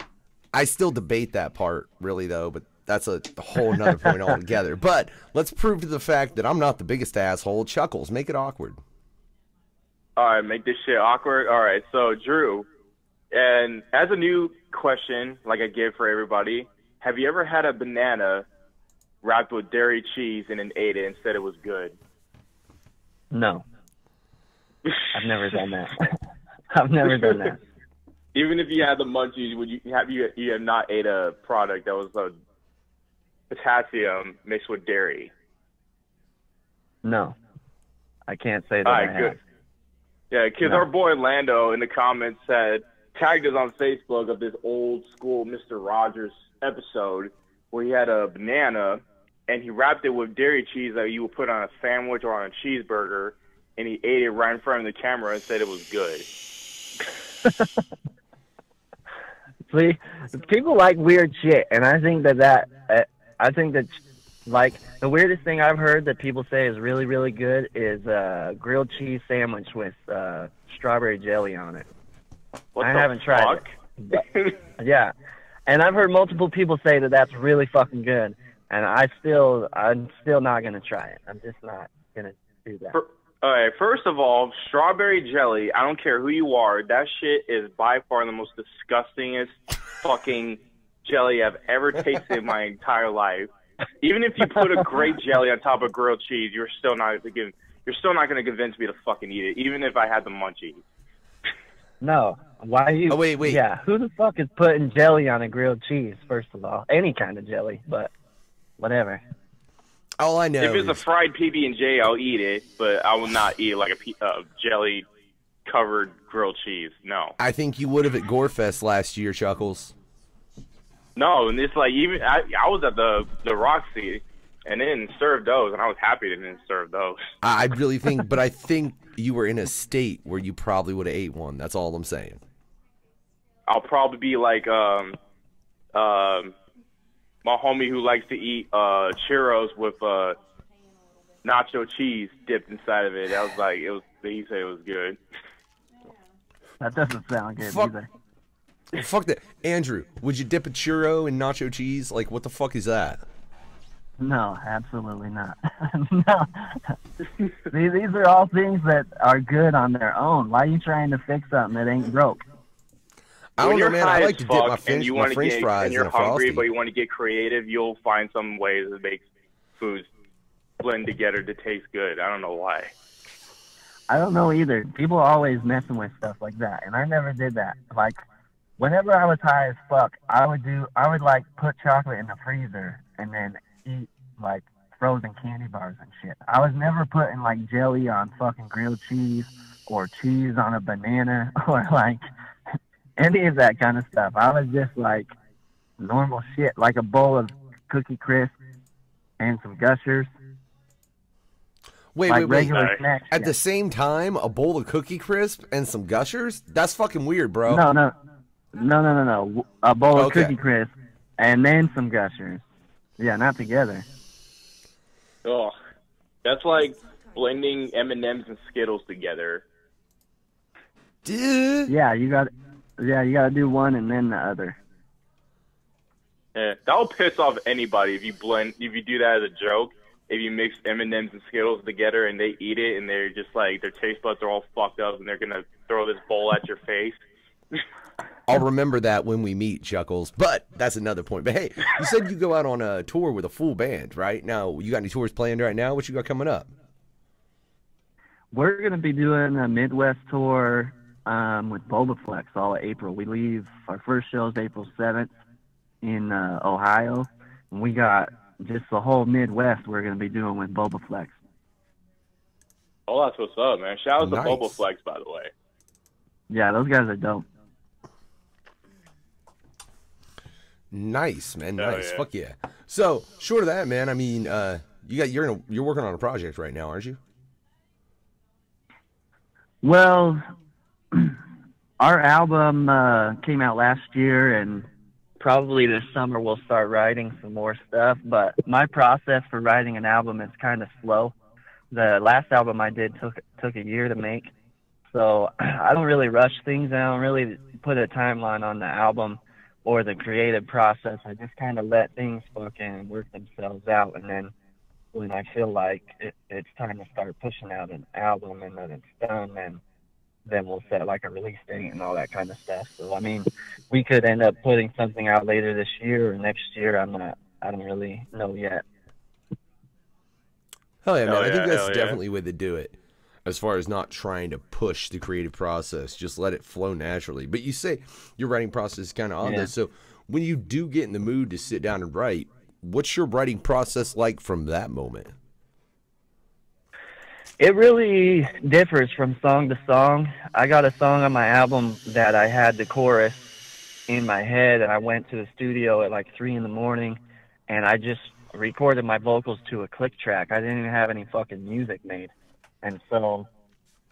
I still debate that part, really, though, but that's a whole nother point altogether. But let's prove to the fact that I'm not the biggest asshole. Chuckles, make it awkward. All right, make this shit awkward. All right, so Drew, and as a new question, like I give for everybody, have you ever had a banana wrapped with dairy cheese and then ate it and said it was good? No. I've never done that. I've never done that. Even if you had the munchies, would you have not ate a product that was potassium mixed with dairy? No. I can't say that All I right, have. good. Yeah, because our boy Lando in the comments tagged us on Facebook of this old school Mr. Rogers episode where he had a banana and he wrapped it with dairy cheese that you would put on a sandwich or on a cheeseburger, and he ate it right in front of the camera and said it was good. See, people like weird shit, and I think that like the weirdest thing I've heard that people say is really, really good is grilled cheese sandwich with strawberry jelly on it. I haven't tried it. But, yeah, and I've heard multiple people say that that's really fucking good, and I'm still not gonna try it. I'm just not gonna do that. All right, first of all, strawberry jelly, I don't care who you are, that shit is by far the most disgustingest fucking jelly I've ever tasted in my entire life. Even if you put a grape jelly on top of grilled cheese, you're still not going to convince me to fucking eat it, even if I had the munchies. No. Why you? Oh, wait. Yeah, who the fuck is putting jelly on a grilled cheese, first of all? Any kind of jelly, but whatever. All I know if it's a fried PB&J, I'll eat it, but I will not eat like a jelly-covered grilled cheese. No. I think you would have at Gorefest last year, Chuckles. No, and it's like even I was at the Roxy, and they didn't serve those, and I was happy they didn't serve those. I really think, but I think you were in a state where you probably would have ate one. That's all I'm saying. I'll probably be like my homie who likes to eat churros with nacho cheese dipped inside of it. I was like, he said it was good. That doesn't sound good either. Fuck that. Andrew, would you dip a churro in nacho cheese? Like, what the fuck is that? No, absolutely not. No. See, these are all things that are good on their own. Why are you trying to fix something that ain't broke? I don't know, man. I like to dip my French fries and you're in a hungry, Frosty. but you want to get creative, you'll find some ways to make foods blend together to taste good. I don't know why. I don't know either. People are always messing with stuff like that, and I never did that. Like, whenever I was high as fuck, I would like put chocolate in the freezer and then eat like frozen candy bars and shit. I was never putting like jelly on fucking grilled cheese or cheese on a banana or like any of that kind of stuff. I was just like normal shit, like a bowl of Cookie Crisp and some Gushers. Wait. Snacks, At the same time, a bowl of Cookie Crisp and some Gushers? That's fucking weird, bro. No. A bowl of Okay. Cookie Crisp and then some Gushers. Yeah, not together. Oh, that's like blending M&Ms and Skittles together. Dude. Yeah, you got to do one and then the other. Yeah, that'll piss off anybody if you do that as a joke. If you mix M&Ms and Skittles together and they eat it and they're just like their taste buds are all fucked up and they're gonna throw this bowl at your face. I'll remember that when we meet, Chuckles. But that's another point. But hey, you said you go out on a tour with a full band, right? Now, you got any tours planned right now? What you got coming up? We're gonna be doing a Midwest tour with Bulbaflex all of April. We leave, our first show is April 7th in Ohio. And we got just the whole Midwest we're going to be doing with Bulbaflex. Oh, that's what's up, man. Shout out to Nice. Bulbaflex, by the way. Yeah, those guys are dope. Nice, man. Hell Nice. yeah. Fuck yeah. So, short of that, man, I mean, you're working on a project right now, aren't you? Well, our album came out last year, and probably this summer we'll start writing some more stuff. But my process for writing an album is kind of slow. The last album I did took a year to make, so I don't really rush things. I don't really put a timeline on the album or the creative process. I just kind of let things fucking work themselves out, and then when I feel like it's time to start pushing out an album and then it's done, then we'll set like a release date and all that kind of stuff. So I mean, we could end up putting something out later this year or next year. I don't really know yet. Hell yeah, man. Hell I think yeah, that's hell yeah. definitely the way to do it. as far as not trying to push the creative process, just let it flow naturally. But you say your writing process is kind of on this. So when you do get in the mood to sit down and write, what's your writing process like from that moment? It really differs from song to song. I got a song on my album that I had the chorus in my head, and I went to the studio at like 3 in the morning, and I just recorded my vocals to a click track. I didn't even have any fucking music made. And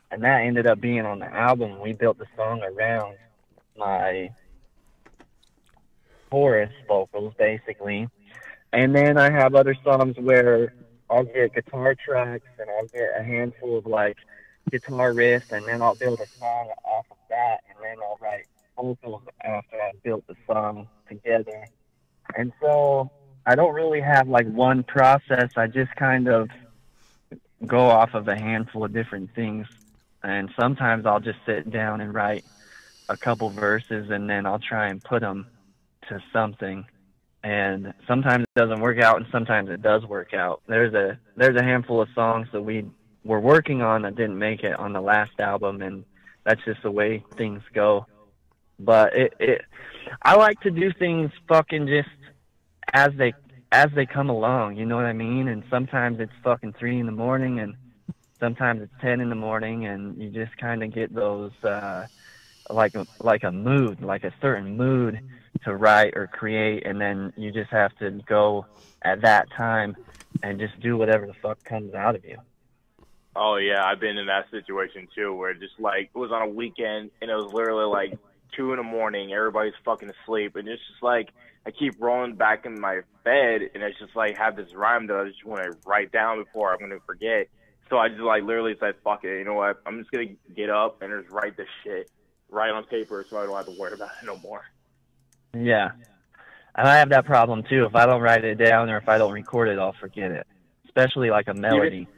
that ended up being on the album. We built the song around my chorus vocals, basically. And then I have other songs where I'll get guitar tracks and I'll get a handful of like guitar riffs, and then I'll build a song off of that, and then I'll write vocals after I've built the song together. And so I don't really have like one process. I just kind of go off of a handful of different things. And sometimes I'll just sit down and write a couple verses, and then I'll try and put them to something. And sometimes it doesn't work out, and sometimes it does work out. There's a handful of songs that we were working on that didn't make it on the last album, and that's just the way things go. But I like to do things fucking just as they come along, you know what I mean? And sometimes it's fucking 3 in the morning, and sometimes it's 10 in the morning, and you just kind of get those like a mood, like a certain mood to write or create, and then you just have to go at that time and just do whatever the fuck comes out of you. Oh yeah, I've been in that situation too, where it just like it was on a weekend and it was literally like 2 in the morning, everybody's fucking asleep, and it's just like I keep rolling back in my bed, and it's just like have this rhyme that I just want to write down before I'm gonna forget. So I just like literally said, fuck it, you know what? I'm just gonna get up and just write this shit right on paper, so I don't have to worry about it no more. Yeah. And I have that problem too. If I don't write it down or if I don't record it, I'll forget it. Especially like a melody.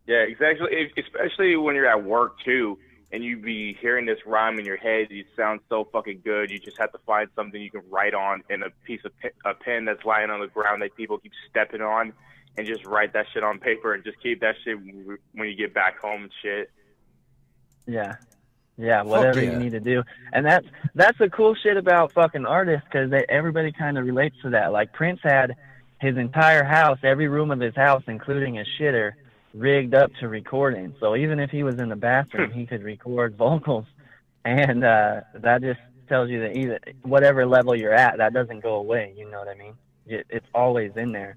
Yeah, exactly. Especially when you're at work too, and you be hearing this rhyme in your head. It sounds so fucking good. You just have to find something you can write on in a piece of a pen that's lying on the ground that people keep stepping on, and just write that shit on paper and just keep that shit when you get back home and shit. Yeah. Yeah, whatever you need to do. And that's the cool shit about fucking artists, because everybody kind of relates to that. Like Prince had his entire house, every room of his house, including his shitter, rigged up to recording. So even if he was in the bathroom, he could record vocals. And that just tells you that either whatever level you're at, that doesn't go away. You know what I mean? It's always in there.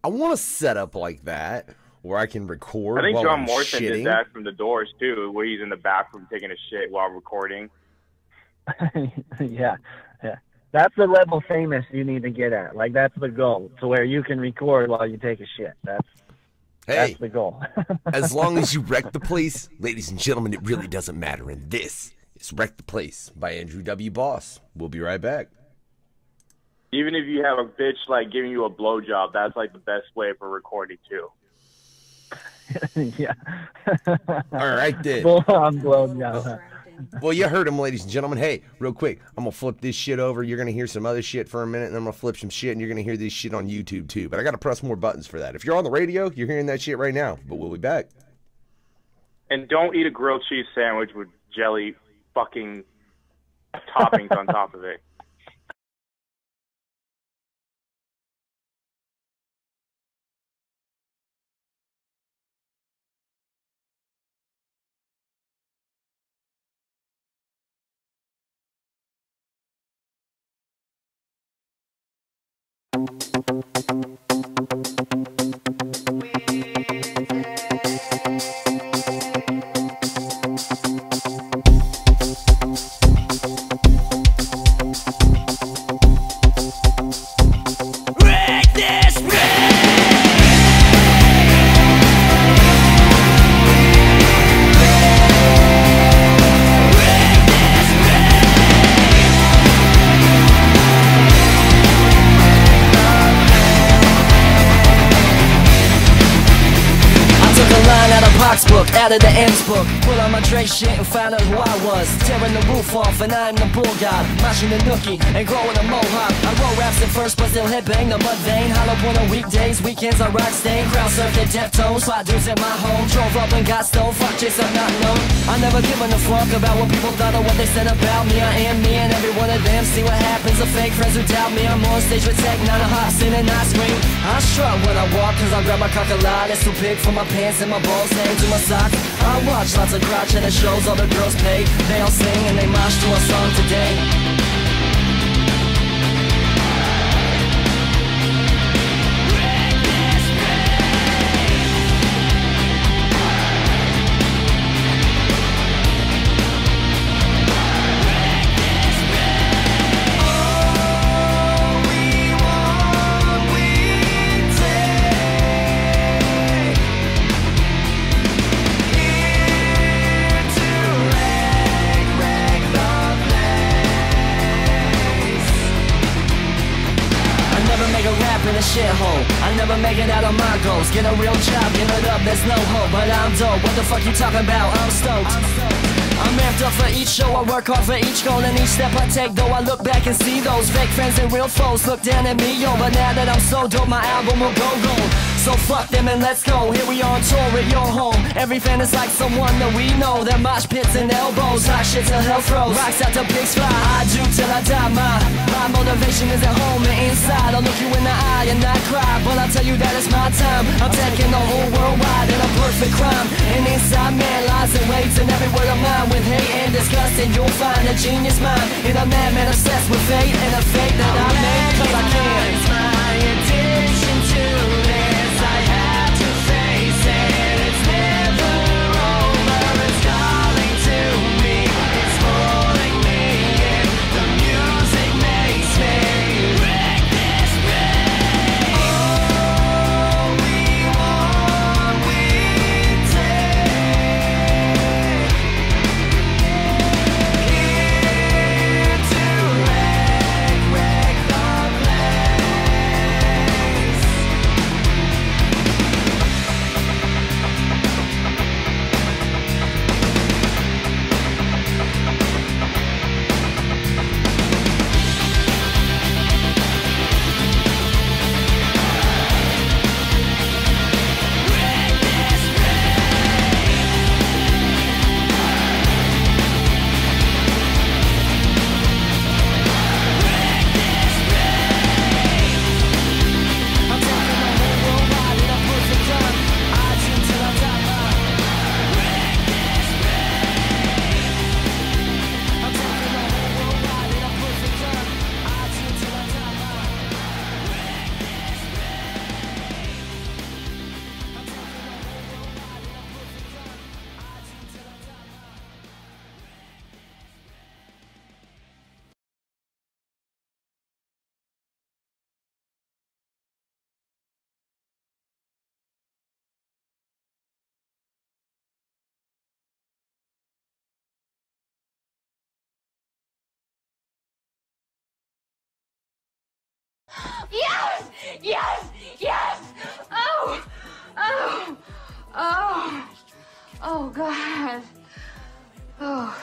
I want to set up like that, where I can record. I think while John I'm Morrison shitting. did that from The Doors too, where he's in the bathroom taking a shit while recording. Yeah. That's the level famous you need to get at. Like that's the goal, to where you can record while you take a shit. That's the goal. As long as you wreck the place, ladies and gentlemen, it really doesn't matter. And this is Wreck the Place by Andrew W. Boss. We'll be right back. Even if you have a bitch like giving you a blowjob, that's like the best way for recording too. Yeah. All right, then. I'm blown now. Well, you heard him, ladies and gentlemen. Hey, real quick, I'm going to flip this shit over. You're going to hear some other shit for a minute, and then I'm going to flip some shit, and you're going to hear this shit on YouTube, too. But I got to press more buttons for that. If you're on the radio, you're hearing that shit right now. But we'll be back. And don't eat a grilled cheese sandwich with jelly fucking toppings on top of it. book out of the ends book. Put on my Dre shit and found out who I was. Tearing the roof off and I'm the bull god. Mashing the nookie and growing a mohawk. I wrote raps at first but still headbang the mud vein. Hollow point on weekdays, weekends I rock stain. Crowd surfed at Deftones, spot dudes at my home. Drove up and got stoned, fuck chicks I'm not known. I never given a fuck about what people thought or what they said about me. I am me and every one of them. See what happens, the fake friends who doubt me. I'm on stage with tech, not a hot sin and I scream. I strut when I walk cause I grab my cock a lot. It's too big for my pants and my balls hang to my socks. I watch lots of crotch at the shows, all the girls pay. They all sing and they mosh to a song today. Shithole. I never make it out of my goals. Get a real job, give it up, there's no hope. But I'm dope, what the fuck you talking about? I'm stoked. I'm amped up for each show, I work hard for each goal. And each step I take, though I look back and see those fake friends and real foes look down at me, yo. But now that I'm so dope, my album will go gold. So fuck them and let's go. Here we are on tour at your home. Every fan is like someone that we know. Their mosh pits and elbows, hot shit till hell froze. Rocks out to big fly, I do till I die. My motivation is at home and inside. I'll look you in the eye and not cry, but I'll tell you that it's my time. I'm taking the whole world wide in a perfect crime. And inside man lies and waits in every word of mine. With hate and disgust and you'll find a genius mind. In a madman obsessed with fate and a fate that I made cause I can. My addiction to this, I have to face it. It's never over, it's calling to me. It's pulling me in, the music makes me wreck this brain. All we want, we take. Here to wreck the place. Yes! Yes! Yes! Oh! Oh! Oh! Oh, God. Oh.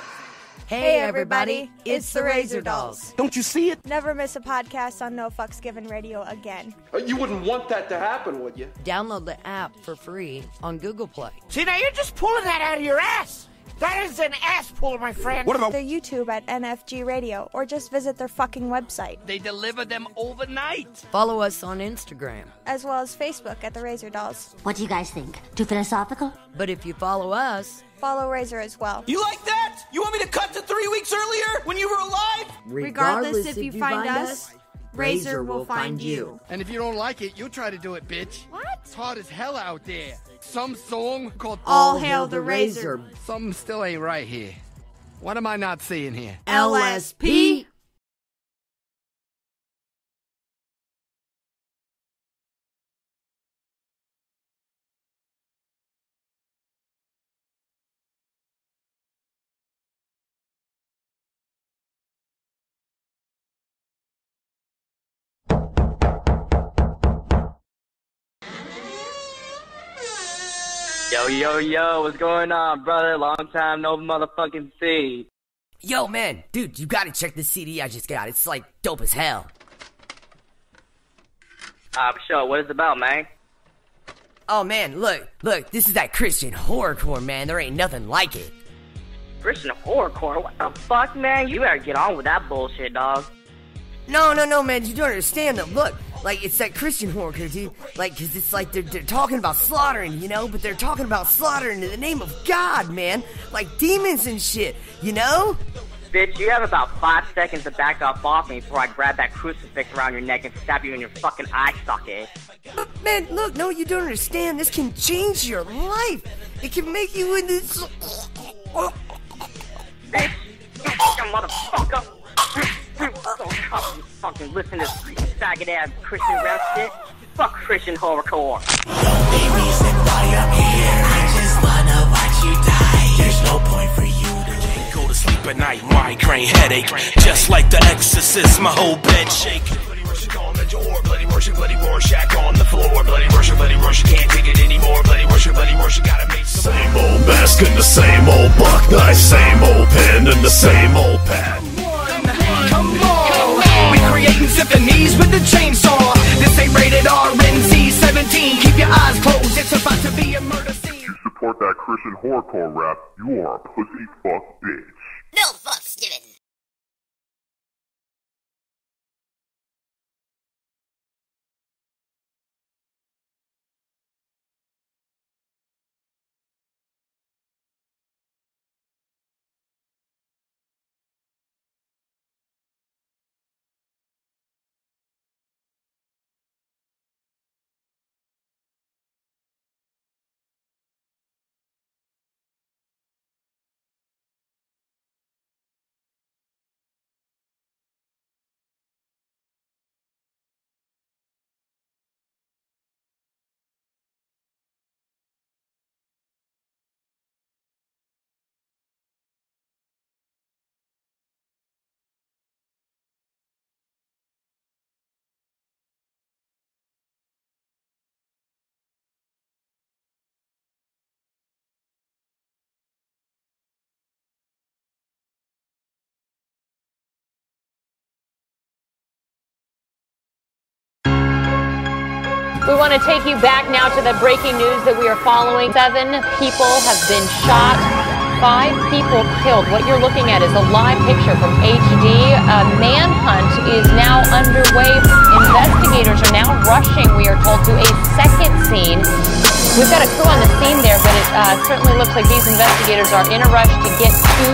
Hey everybody, it's the Razor Dolls. Don't you see it? Never miss a podcast on No Fucks Given Radio again. You wouldn't want that to happen, would you? Download the app for free on Google Play. See, now you're just pulling that out of your ass. That is an ass puller, my friend. What about their YouTube at NFG Radio, or just visit their fucking website. They deliver them overnight. Follow us on Instagram. As well as Facebook at the Razor Dolls. What do you guys think? Too philosophical? But if you follow us, follow Razor as well. You like that? You want me to cut to 3 weeks earlier when you were alive? Regardless if you find us, Razor will find you. And if you don't like it, you try to do it, bitch. What? It's hot as hell out there. Some song called All Hail the Razor. Something still ain't right here. What am I not seeing here? LSP. Yo, yo, yo, what's going on, brother? Long time no motherfucking see. Yo, man, dude, you gotta check this CD I just got. It's like dope as hell. For sure. What is it about, man? Oh, man, look, this is that Christian horrorcore, man. There ain't nothing like it. Christian horrorcore? What the fuck, man? You better get on with that bullshit, dog. No, man, you don't understand though. Look, like, it's that Christian horrorcore, dude. Like, cause it's like they're talking about slaughtering, you know? But they're talking about slaughtering in the name of God, man. Like demons and shit, you know? Bitch, you have about 5 seconds to back off me before I grab that crucifix around your neck and stab you in your fucking eye socket. Man, look, no, you don't understand. This can change your life. It can make you into... Bitch, you fucking motherfucker. Don't you fucking listen to this faggot-ass Christian rap shit. Fuck Christian horrorcore. The only reason why I'm here, I just wanna watch you die. There's no point for you to go to sleep at night, migraine, headache. Just like the Exorcist, my whole bed shake. Bloody worship on the door, bloody worship, bloody Rorschach on the floor. Bloody worship, can't take it anymore. Bloody worship, gotta make some. Same old mask and the same old buck knife, same old pen and the same old pad. Come on, we creating symphonies with the chainsaw. This ain't rated R, NC-17. Keep your eyes closed, it's about to be a murder scene. You support that Christian horrorcore rap, you are a pussy fuck bitch. No fucks given. We want to take you back now to the breaking news that we are following. 7 people have been shot, 5 people killed. What you're looking at is a live picture from HD. A manhunt is now underway. Investigators are now rushing, we are told, to a second scene. We've got a crew on the scene there, but it certainly looks like these investigators are in a rush to get to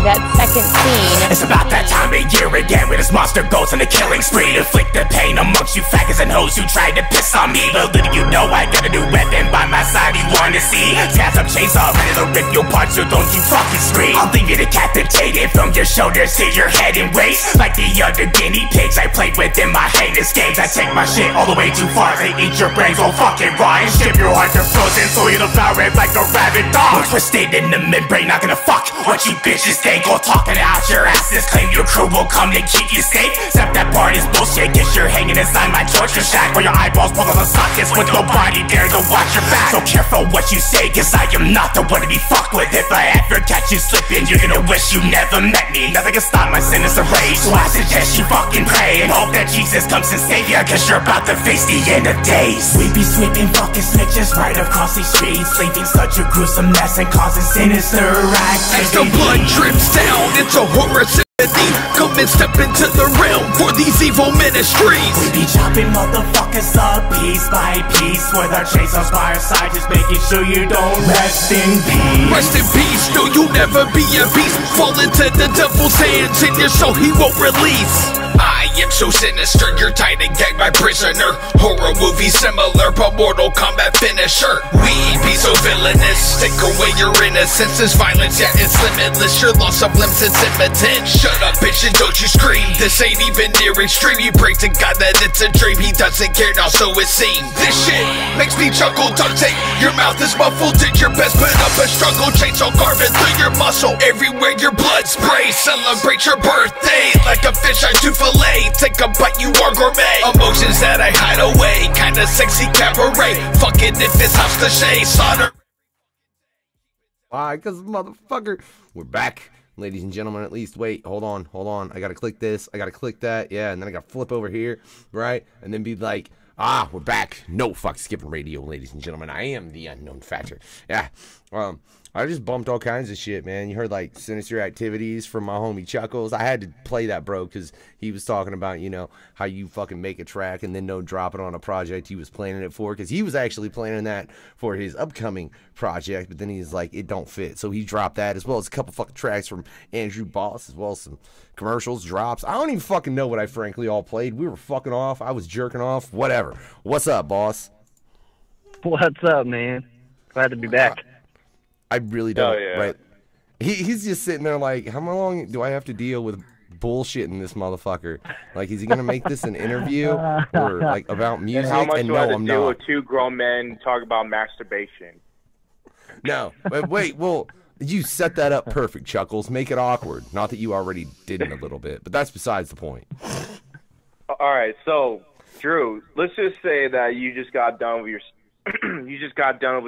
that second scene. It's about that time of year again when this monster goes on a killing spree. Inflict the pain amongst you faggots and hoes who tried to piss on me. But little you know I got a new weapon by my side you wanna see. Stab some chainsaw, ready to rip your parts, so don't you fucking scream. I'll leave you decapitated from your shoulders to your head and waist. Like the other guinea pigs I played with in my heinous games. I take my shit all the way too far. They eat your brains all fucking raw and ship your heart to frozen so you devour it like a rabid dog. We're twisted in the membrane, not gonna fuck what you bitches think. Go talking out your asses, claim your crew will come to keep you safe. Except that part is bullshit, guess you're hanging inside my torture shack where your eyeballs pulled on the sockets with nobody there to watch your back. So careful what you say, cause I am not the one to be fucked with. If I ever catch you slipping, you're gonna wish you never met me. Nothing can stop my sinister rage, so I suggest you fucking pray and hope that Jesus comes and save you, cause you're about to face the end of days. We be sweeping fucking snitches right across these streets, leaving such a gruesome mess and causing sinister activity. As the blood drips down, it's a horror city. Come and step into the realm for these evil ministries. We be chopping motherfuckers up piece by piece with our chainsaws by our side, just making sure you don't rest in peace. Rest in peace, no, you'll never be a beast. Fall into the devil's hands and your soul he won't release. I am so sinister, you're tied and gagged by prisoner. Horror movie similar, but Mortal Kombat finisher. We be so villainous, take away your innocence. This violence, yeah, it's limitless. Your loss of limbs, it's impotent. Shut up, bitch, and don't you scream. This ain't even near extreme. You pray to God that it's a dream. He doesn't care now, so it seems. This shit makes me chuckle. Duct tape, your mouth is muffled. Did your best, put up a struggle. Chainsaw carving through your muscle. Everywhere your blood sprays. Celebrate your birthday like a fish I do fillet. Take a bite, you are gourmet. Emotions that I hide away, kinda sexy cabaret. Fuck it if it's house cliche. Slaughter Why? Because, motherfucker, we're back, ladies and gentlemen. At least, wait, hold on. I gotta click this. I gotta click that. Yeah, and then I gotta flip over here, right? And then be like, we're back. No fuck skipping radio, ladies and gentlemen. I am the unknown factor. Yeah. I just bumped all kinds of shit, man. You heard like Sinister Activities from my homie Chuckklez. I had to play that, bro, because he was talking about, you know, how you fucking make a track and then don't drop it on a project he was planning it for, because he was actually planning that for his upcoming project, but then he's like, it don't fit. So he dropped that, as well as a couple fucking tracks from Andrew Boss, as well as some commercials, drops. I don't even fucking know what I frankly all played. We were fucking off. I was jerking off. Whatever. What's up, boss? What's up, man? Glad to be back. I really don't. Oh, yeah. Right? He's just sitting there like, how long do I have to deal with bullshitting this motherfucker? Like, is he gonna make this an interview or like about music? And how much and do no, I have to I'm deal not. with two grown men talk about masturbation? No, but wait. Well, you set that up perfect, Chuckklez. Make it awkward. Not that you already didn't a little bit, but that's besides the point. All right, so Drew, let's just say that you just got done with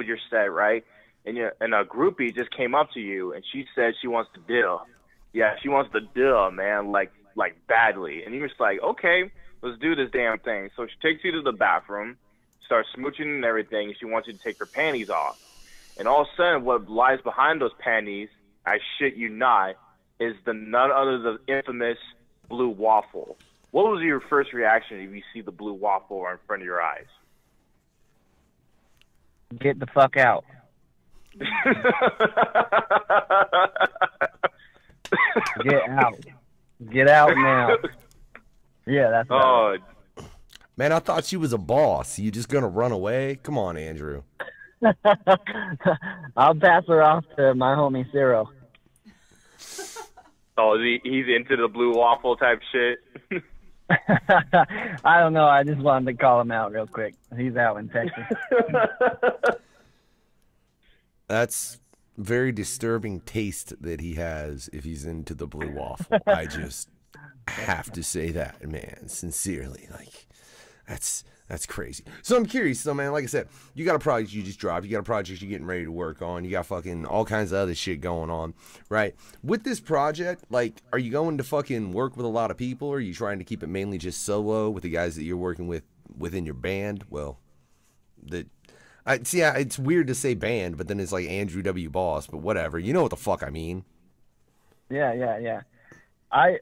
your set, right? And a groupie just came up to you and she said she wants to deal. Yeah, she wants to deal, man, like badly. And you're just like, okay, let's do this damn thing. So she takes you to the bathroom, starts smooching and everything, and she wants you to take her panties off. And all of a sudden, what lies behind those panties, I shit you not, is none other than the infamous blue waffle. What was your first reaction if you see the blue waffle in front of your eyes? Get the fuck out. Get out. Get out now. Yeah, that's Oh, man, I thought she was a boss. You just gonna run away? Come on, Andrew. I'll pass her off to my homie Ciro. Oh, he's into the blue waffle type shit? I don't know. I just wanted to call him out real quick. He's out in Texas. That's very disturbing taste that he has if he's into the blue waffle. I just have to say that, man, sincerely. Like, that's crazy. So I'm curious. So, man, like I said, you got a project you just dropped. You got a project you're getting ready to work on. You got fucking all kinds of other shit going on, right? With this project, like, are you going to fucking work with a lot of people, or are you trying to keep it mainly just solo with the guys that you're working with within your band? Well, it's weird to say band, but then it's like Andrew W. Boss, but whatever. You know what the fuck I mean. Yeah. I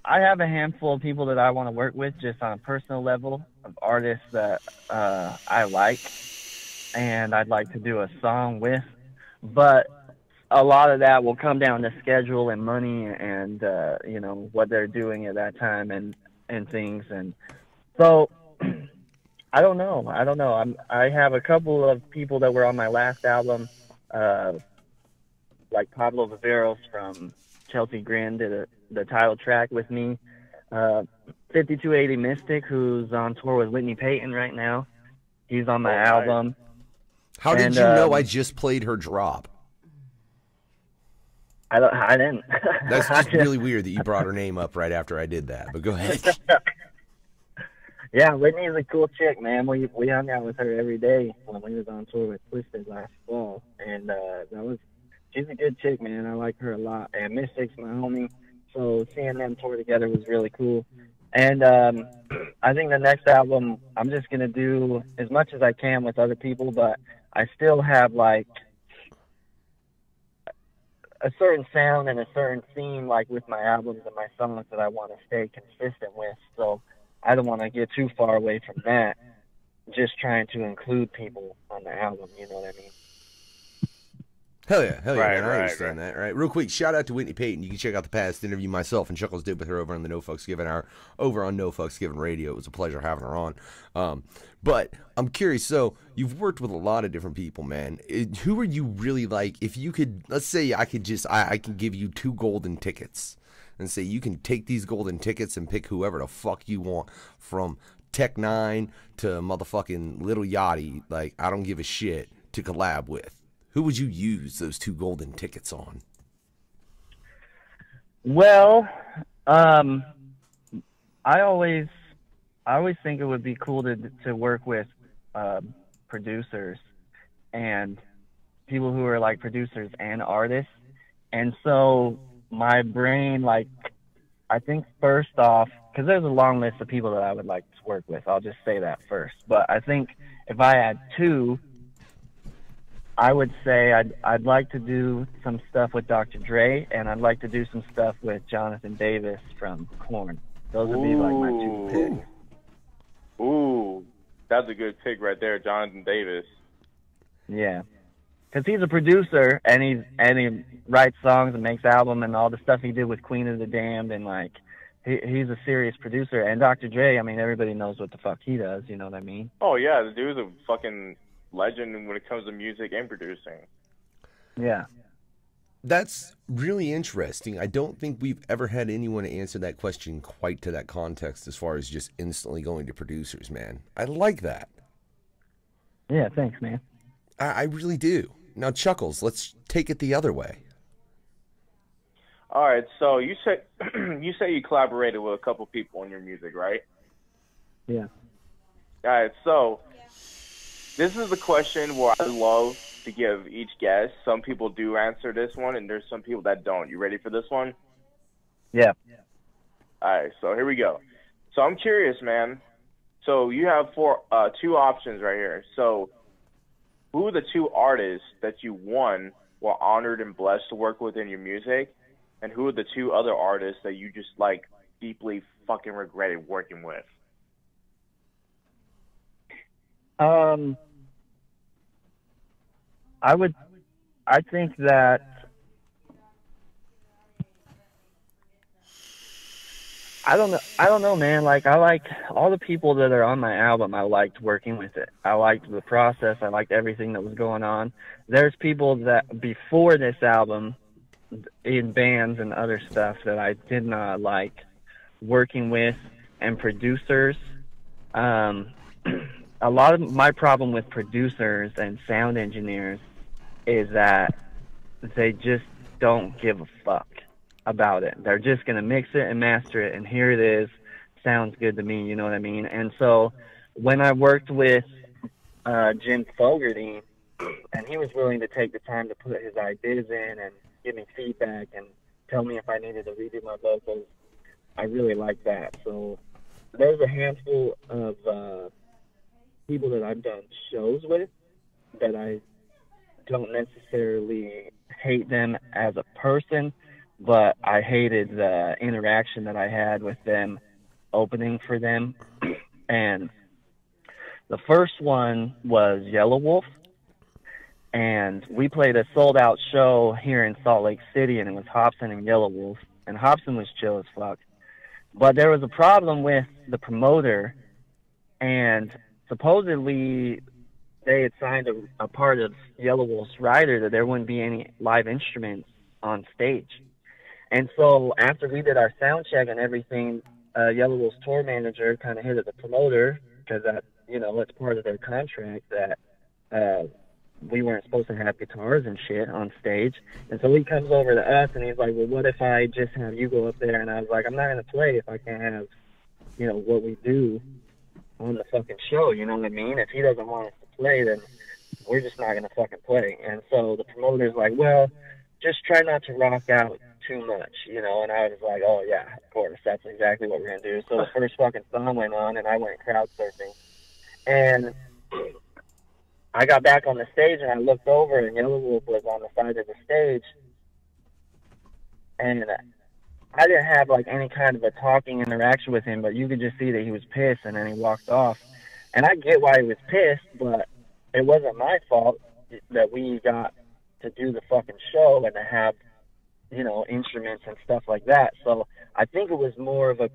have a handful of people that I want to work with just on a personal level, of artists that I like and I'd like to do a song with. But a lot of that will come down to schedule and money and, what they're doing at that time and things. And so I don't know. I have a couple of people that were on my last album, like Pablo Viveros from Chelsea Grin did the title track with me. 5280 Mystic, who's on tour with Whitney Payton right now. He's on my album. How did you know I just played her drop? I didn't. That's just really weird that you brought her name up right after I did that, but go ahead. Yeah, Whitney's a cool chick, man. We hung out with her every day when we was on tour with Twisted last fall, and she's a good chick, man. I like her a lot. And Mystic's my homie, so seeing them tour together was really cool. And I think the next album I'm just gonna do as much as I can with other people, but I still have like a certain sound and a certain theme, like with my albums and my songs, that I want to stay consistent with. So I don't want to get too far away from that, just trying to include people on the album, you know what I mean? Hell yeah, man. I right. understand that, right? Real quick, shout out to Whitney Payton. You can check out the past interview myself and Chuckklez did with her over on the No Fucks Given Hour, over on No Fucks Given Radio. It was a pleasure having her on. But I'm curious, so you've worked with a lot of different people, man. Who are you really like, if you could, let's say I can give you 2 golden tickets and say you can take these golden tickets and pick whoever the fuck you want, from Tech 9 to motherfucking Lil Yachty, like, I don't give a shit, to collab with. Who would you use those 2 golden tickets on? Well, I always think it would be cool to work with producers and people who are like producers and artists. And so my brain, like, I think first off, because there's a long list of people that I would like to work with. I'll just say that first. But I think if I had two, I would say I'd like to do some stuff with Dr. Dre, and I'd like to do some stuff with Jonathan Davis from Korn. Those would be like my two picks. Ooh, that's a good pick right there, Jonathan Davis. Yeah, because he's a producer, and he writes songs and makes albums, and all the stuff he did with Queen of the Damned, and like he's a serious producer. And Dr. Dre, I mean, everybody knows what the fuck he does. You know what I mean? Oh yeah, the dude's a fucking legend when it comes to music and producing. Yeah. That's really interesting. I don't think we've ever had anyone answer that question quite to that context as far as just instantly going to producers, man. I like that. Yeah, thanks, man. I really do. Now, Chuckles, let's take it the other way. All right, so you say you collaborated with a couple people on your music, right? Yeah. All right, so this is the question where I love to give each guest. Some people do answer this one, and there's some people that don't. You ready for this one? Yeah. All right, so here we go. So I'm curious, man. So you have two options right here. So who are the two artists that you, one, were honored and blessed to work with in your music, and who are the two other artists that you just, like, deeply fucking regretted working with? I think that I don't know, man. Like, I like all the people that are on my album. I liked working with it. I liked the process. I liked everything that was going on. There's people that before this album in bands and other stuff that I did not like working with, and producers. A lot of my problem with producers and sound engineers is that they just don't give a fuck about it. They're just going to mix it and master it, and here it is. Sounds good to me, you know what I mean? And so when I worked with Jim Fogarty, and he was willing to take the time to put his ideas in and give me feedback and tell me if I needed to redo my vocals, I really liked that. So there's a handful of people that I've done shows with that I don't necessarily hate them as a person, but I hated the interaction that I had with them opening for them. And the first one was Yellow Wolf, and we played a sold-out show here in Salt Lake City, and it was Hobson and Yellow Wolf, and Hobson was chill as fuck. But there was a problem with the promoter, and supposedly they had signed a part of Yellow Wolf's rider that there wouldn't be any live instruments on stage. And so after we did our sound check and everything, Yellow Wolf's tour manager kind of hit at the promoter, because that, you know, it's part of their contract that we weren't supposed to have guitars and shit on stage. And so he comes over to us and he's like, well, what if I just have you go up there? And I was like, I'm not going to play if I can't have, you know, what we do on the fucking show, you know what I mean? If he doesn't want us to play, then we're just not going to fucking play. And so the promoter's like, well, just try not to rock out too much, you know? And I was like, oh yeah, of course, that's exactly what we're going to do. So the first fucking song went on and I went crowd surfing. And I got back on the stage and I looked over and Yellow Wolf was on the side of the stage. And I didn't have like any kind of a talking interaction with him, but you could just see that he was pissed, and then he walked off. And I get why he was pissed, but it wasn't my fault that we got to do the fucking show and to have, you know, instruments and stuff like that. So I think it was more of a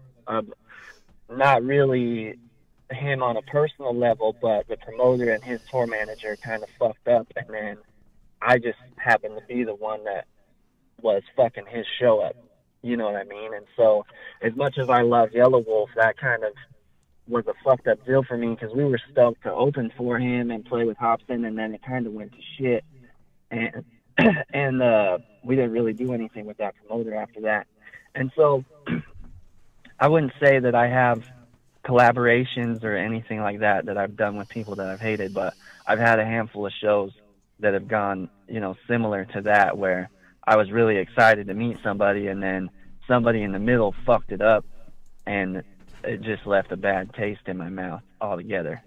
not really him on a personal level, but the promoter and his tour manager kind of fucked up, and then I just happened to be the one that was fucking his show up. You know what I mean? And so as much as I love Yellow Wolf, that kind of was a fucked up deal for me, because we were stoked to open for him and play with Hobson, and then it kind of went to shit. And we didn't really do anything with that promoter after that. And so I wouldn't say that I have collaborations or anything like that that I've done with people that I've hated, but I've had a handful of shows that have gone, similar to that, where I was really excited to meet somebody, and then somebody in the middle fucked it up, and it just left a bad taste in my mouth altogether.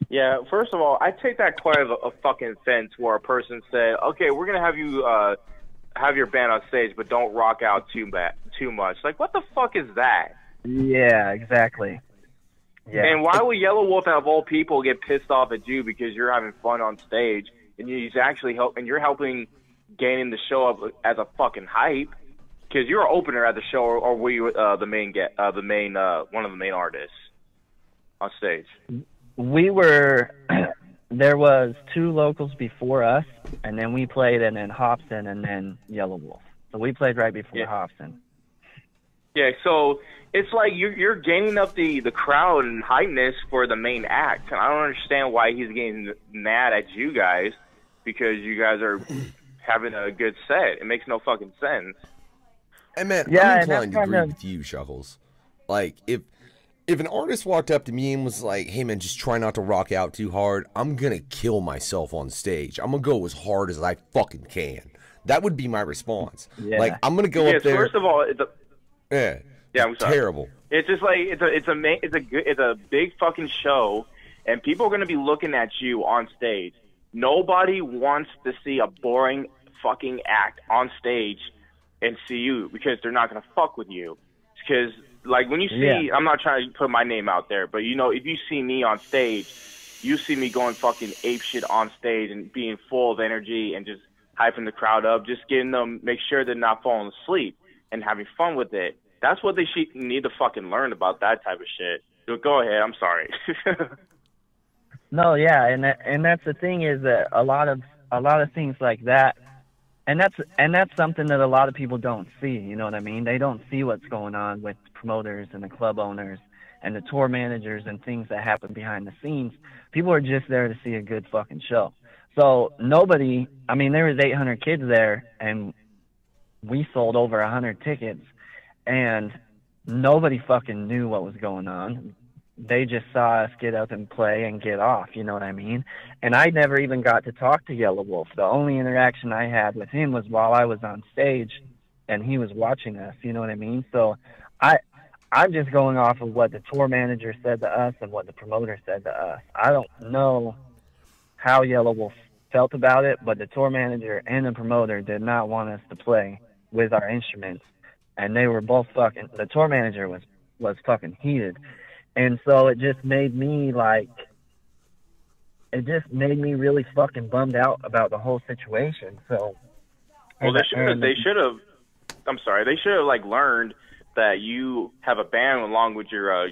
Yeah, first of all, I take that quite a fucking offense where a person said, okay, we're going to have you have your band on stage, but don't rock out too much. Like, what the fuck is that? Yeah, exactly. Yeah. And why would Yellow Wolf, out of all people, get pissed off at you because you're having fun on stage, and you're helping gaining the show up as a fucking hype? Because you're an opener at the show, or were you one of the main artists on stage? We were. There was 2 locals before us, and then we played, and then Hobson, and then Yellow Wolf. So we played right before Hobson. Yeah, so it's like you're gaining up the crowd and hypeness for the main act, and I don't understand why he's getting mad at you guys because you guys are having a good set. It makes no fucking sense. And man, I'm inclined to agree with you, Chuckles. Like, if an artist walked up to me and was like, hey man, just try not to rock out too hard, I'm gonna kill myself on stage. I'm gonna go as hard as I fucking can. That would be my response. Yeah. Like, I'm gonna go up there. First of all, I'm sorry. Terrible. It's just like it's a big fucking show, and people are gonna be looking at you on stage. Nobody wants to see a boring fucking act on stage and see you because they're not gonna fuck with you. Because like when you see, I'm not trying to put my name out there, but if you see me on stage, you see me going fucking ape shit on stage and being full of energy and just hyping the crowd up, just getting them, make sure they're not falling asleep and having fun with it. That's what they need to fucking learn about that type of shit. So go ahead, I'm sorry. No, yeah, and that's the thing is that a lot of things like that. And that's something that a lot of people don't see, you know what I mean? They don't see what's going on with promoters and the club owners and the tour managers and things that happen behind the scenes. People are just there to see a good fucking show. So there was 800 kids there, and we sold over 100 tickets, and nobody fucking knew what was going on. They just saw us get up and play and get off, you know what I mean? And I never even got to talk to Yellow Wolf. The only interaction I had with him was while I was on stage and he was watching us, you know what I mean? So I'm just going off of what the tour manager said to us and what the promoter said to us. I don't know how Yellow Wolf felt about it, but the tour manager and the promoter did not want us to play with our instruments. And they were both the tour manager was fucking heated. And so it just made me really fucking bummed out about the whole situation. So, well, they should have learned that you have a band along with your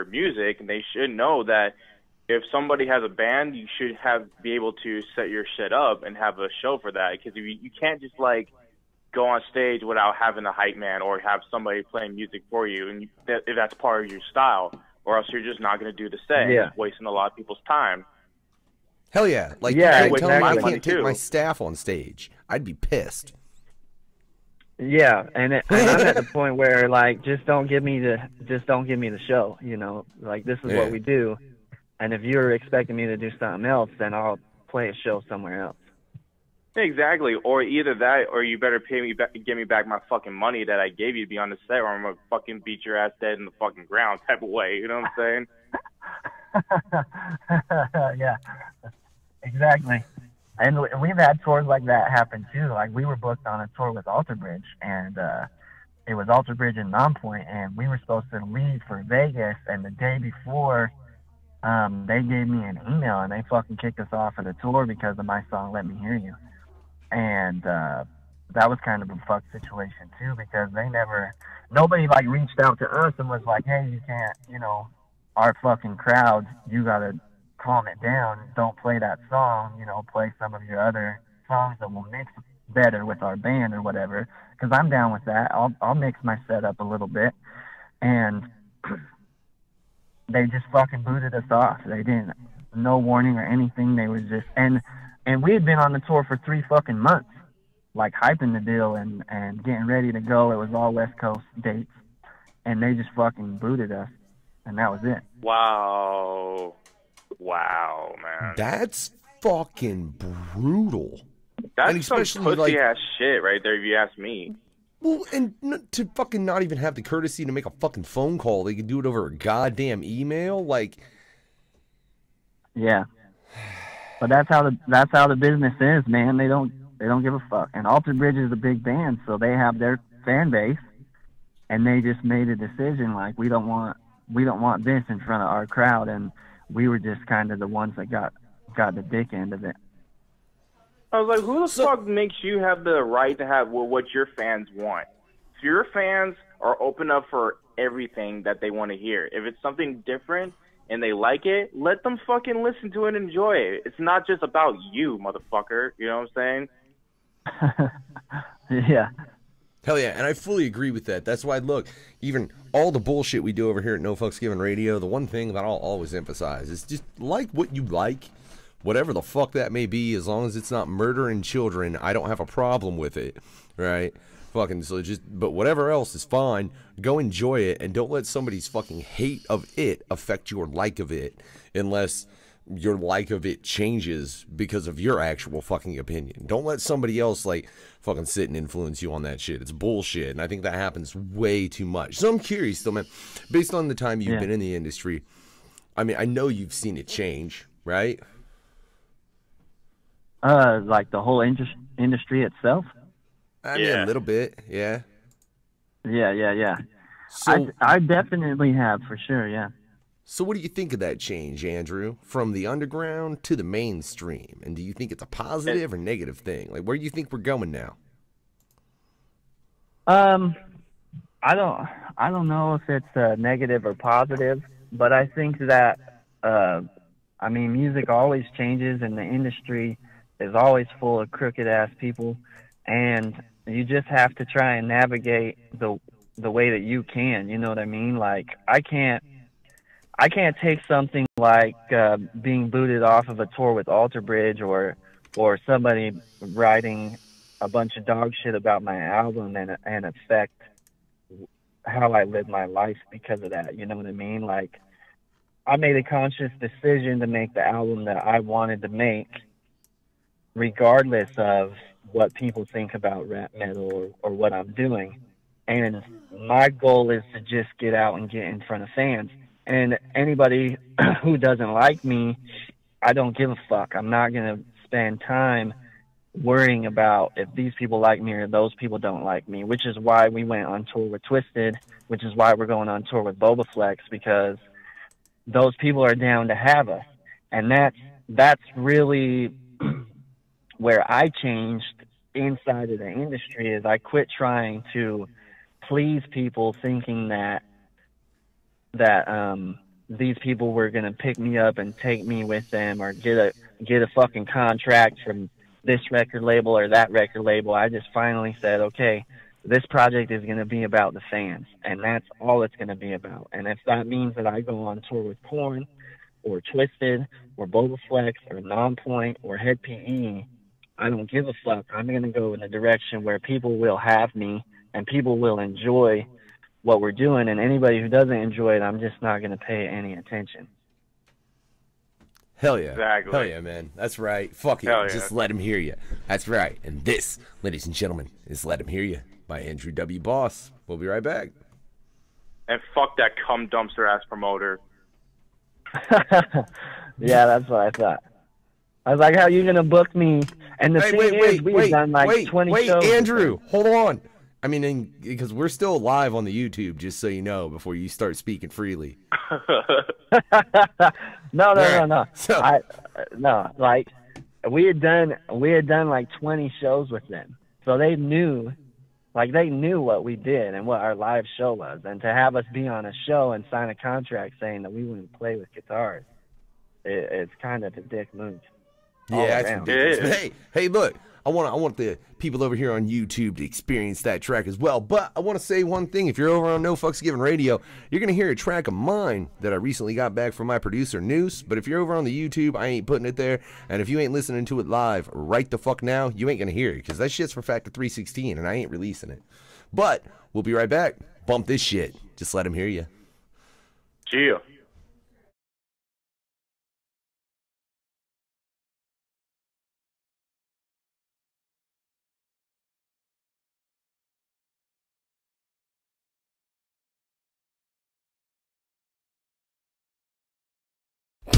music, and they should know that if somebody has a band, you should be able to set your shit up and have a show for that. Because you can't just go on stage without having a hype man or have somebody playing music for you, and if that's part of your style. Or else you're just not going to do the set. Yeah. It's wasting a lot of people's time. Hell yeah. Tell me I can't take my staff on stage. I'd be pissed. Yeah, and I'm at the point where just don't give me the show, this is what we do. And if you're expecting me to do something else, then I'll play a show somewhere else. Exactly, or either that, or you better pay me back, give me back my fucking money that I gave you to be on the set, or I'm gonna fucking beat your ass dead in the fucking ground type of way. You know what I'm saying? Yeah, exactly. And we've had tours like that happen too. Like we were booked on a tour with Alter Bridge, and it was Alter Bridge and Nonpoint, and we were supposed to leave for Vegas. And the day before, they gave me an email, and they fucking kicked us off of the tour because of my song "Let Me Hear You." And that was kind of a fucked situation too, because nobody reached out to us and was like, hey, you can't, our fucking crowd, you gotta calm it down, don't play that song, play some of your other songs that will mix better with our band or whatever, because I'm down with that. I'll mix my setup a little bit. And they just fucking booted us off. They didn't, no warning or anything. They were just, and we had been on the tour for 3 fucking months, hyping the deal and getting ready to go. It was all West Coast dates, and they just fucking booted us, and that was it. Wow, man. That's fucking brutal. That's some pussy ass shit right there, if you ask me. Well, and to fucking not even have the courtesy to make a fucking phone call, they could do it over a goddamn email. Like, yeah. But that's how the business is, man. They don't give a fuck. And Alter Bridge is a big band, so they have their fan base, and they just made a decision like we don't want this in front of our crowd, and we were just kind of the ones that got the dick end of it. I was like, who the fuck makes you have the right to have what your fans want? If your fans are open up for everything that they want to hear, if it's something different and they like it, let them fucking listen to it and enjoy it. It's not just about you, motherfucker. You know what I'm saying? Yeah. Hell yeah, and I fully agree with that. That's why, look, even all the bullshit we do over here at No Fucks Given Radio, the one thing that I'll always emphasize is just like what you like. Whatever the fuck that may be, as long as it's not murdering children, I don't have a problem with it, right? Fucking, so but whatever else is fine. Go enjoy it, and don't let somebody's fucking hate of it affect your like of it, unless your like of it changes because of your actual fucking opinion. Don't let somebody else, like, fucking sit and influence you on that shit. It's bullshit, and I think that happens way too much. So I'm curious, though, man, based on the time you've been in the industry, I mean, I know you've seen it change, right? Like the whole industry itself? I mean, a little bit, yeah. Yeah. So, I definitely have, for sure, yeah. So what do you think of that change, Andrew? From the underground to the mainstream? And do you think it's a positive or negative thing? Like, where do you think we're going now? I don't know if it's negative or positive, but I think that, I mean, music always changes, and the industry is always full of crooked-ass people, and you just have to try and navigate the way that you can, you know what I mean? Like, I can't take something like being booted off of a tour with Alter Bridge or somebody writing a bunch of dog shit about my album and affect how I live my life because of that, you know what I mean? Like, I made a conscious decision to make the album that I wanted to make, regardless of what people think about rap metal or what I'm doing. And my goal is to just get out and get in front of fans. And anybody who doesn't like me, I don't give a fuck. I'm not going to spend time worrying about if these people like me or those people don't like me, which is why we went on tour with Twisted, which is why we're going on tour with Boba Flex, because those people are down to have us. And that's really where I changed inside of the industry, is I quit trying to please people, thinking that these people were going to pick me up and take me with them or get a fucking contract from this record label or that record label. I just finally said, okay, this project is going to be about the fans, and that's all it's going to be about. And if that means that I go on tour with Korn or Twisted or Boba Flex or Nonpoint or Head PE, I don't give a fuck. I'm going to go in a direction where people will have me and people will enjoy what we're doing, and anybody who doesn't enjoy it, I'm just not going to pay any attention. Hell yeah. Exactly. Hell yeah, man. That's right. Fuck it. Yeah. Just let him hear you. That's right. And this, ladies and gentlemen, is Let Him Hear You by Andrew W. Boss. We'll be right back. And fuck that cum dumpster ass promoter. Yeah, that's what I thought. I was like, how are you going to book me? And the thing is, we've done like 20 shows. Andrew, hold on. I mean, because we're still live on the YouTube, just so you know, before you start speaking freely. No. So, no, like we had done like 20 shows with them, so they knew what we did and what our live show was, and to have us be on a show and sign a contract saying that we wouldn't play with guitars, it's kind of a dick move. Yeah, that's ridiculous. Hey, look. I want the people over here on YouTube to experience that track as well. But I want to say one thing. If you're over on No Fucks Given Radio, you're going to hear a track of mine that I recently got back from my producer, Noose. But if you're over on the YouTube, I ain't putting it there. And if you ain't listening to it live right the fuck now, you ain't going to hear it, because that shit's for Factor 316, and I ain't releasing it. But we'll be right back. Bump this shit. Just let him hear you. Chill.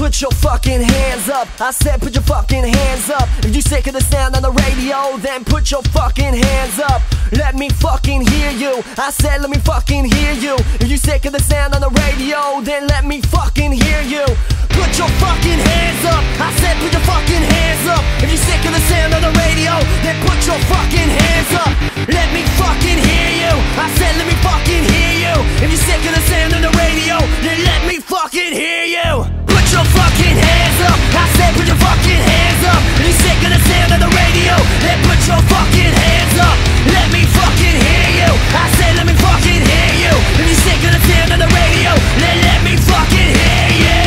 put your fucking hands up. I said put your fucking hands up. If you sick of the sound on the radio, then put your fucking hands up. Let me fucking hear you. I said let me fucking hear you. If you sick of the sound on the radio, then let me fucking hear you. Put your fucking hands up. I said put your fucking hands up. If you sick of the sound on the radio, then put your fucking hands up. Let me fucking hear you. I said let me fucking hear you. If you sick of the sound on the radio, then let me fucking hear you. Put your fucking hands up. I said put your fucking hands up. If you sick of the sound on the radio, then put your fucking hands up. Let me fucking hear you. I said let me fucking hear you. If you sick of the sound on the radio, then let me fucking hear you.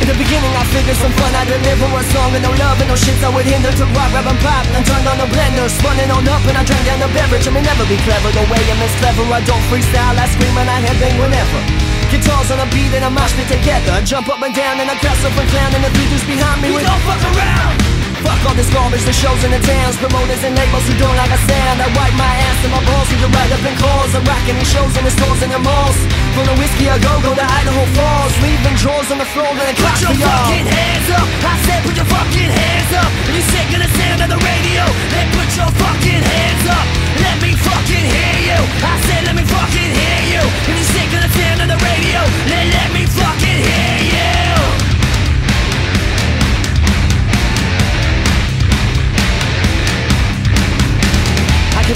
In the beginning I figured some fun, I'd deliver a song with no love and no shits I would hinder. Took rock, rap and pop and turned on the blender. Spun it on up and I drank down the beverage. I may never be clever, the way I'm as clever. I don't freestyle, I scream and I headbang whenever. Guitars on a beat and I mosh it together. I jump up and down and I cross up and clown. And the three dudes behind me, we don't fuck around. Fuck all this garbage, the shows in the towns, promoters and labels who don't like a sound. I wipe my ass and my balls, we can ride up in calls. I'm rocking these shows in the stores and the malls. From the whiskey I go to Idaho Falls, leaving drawers on the floor and clap for y'all. Put your fucking hands up. I said put your fucking hands up. If you sick of the sound of the radio, then put your fucking hands up. Let me fucking hear you. I said let me fucking hear you. If you sick of the sound of the radio, then let me fucking hear you.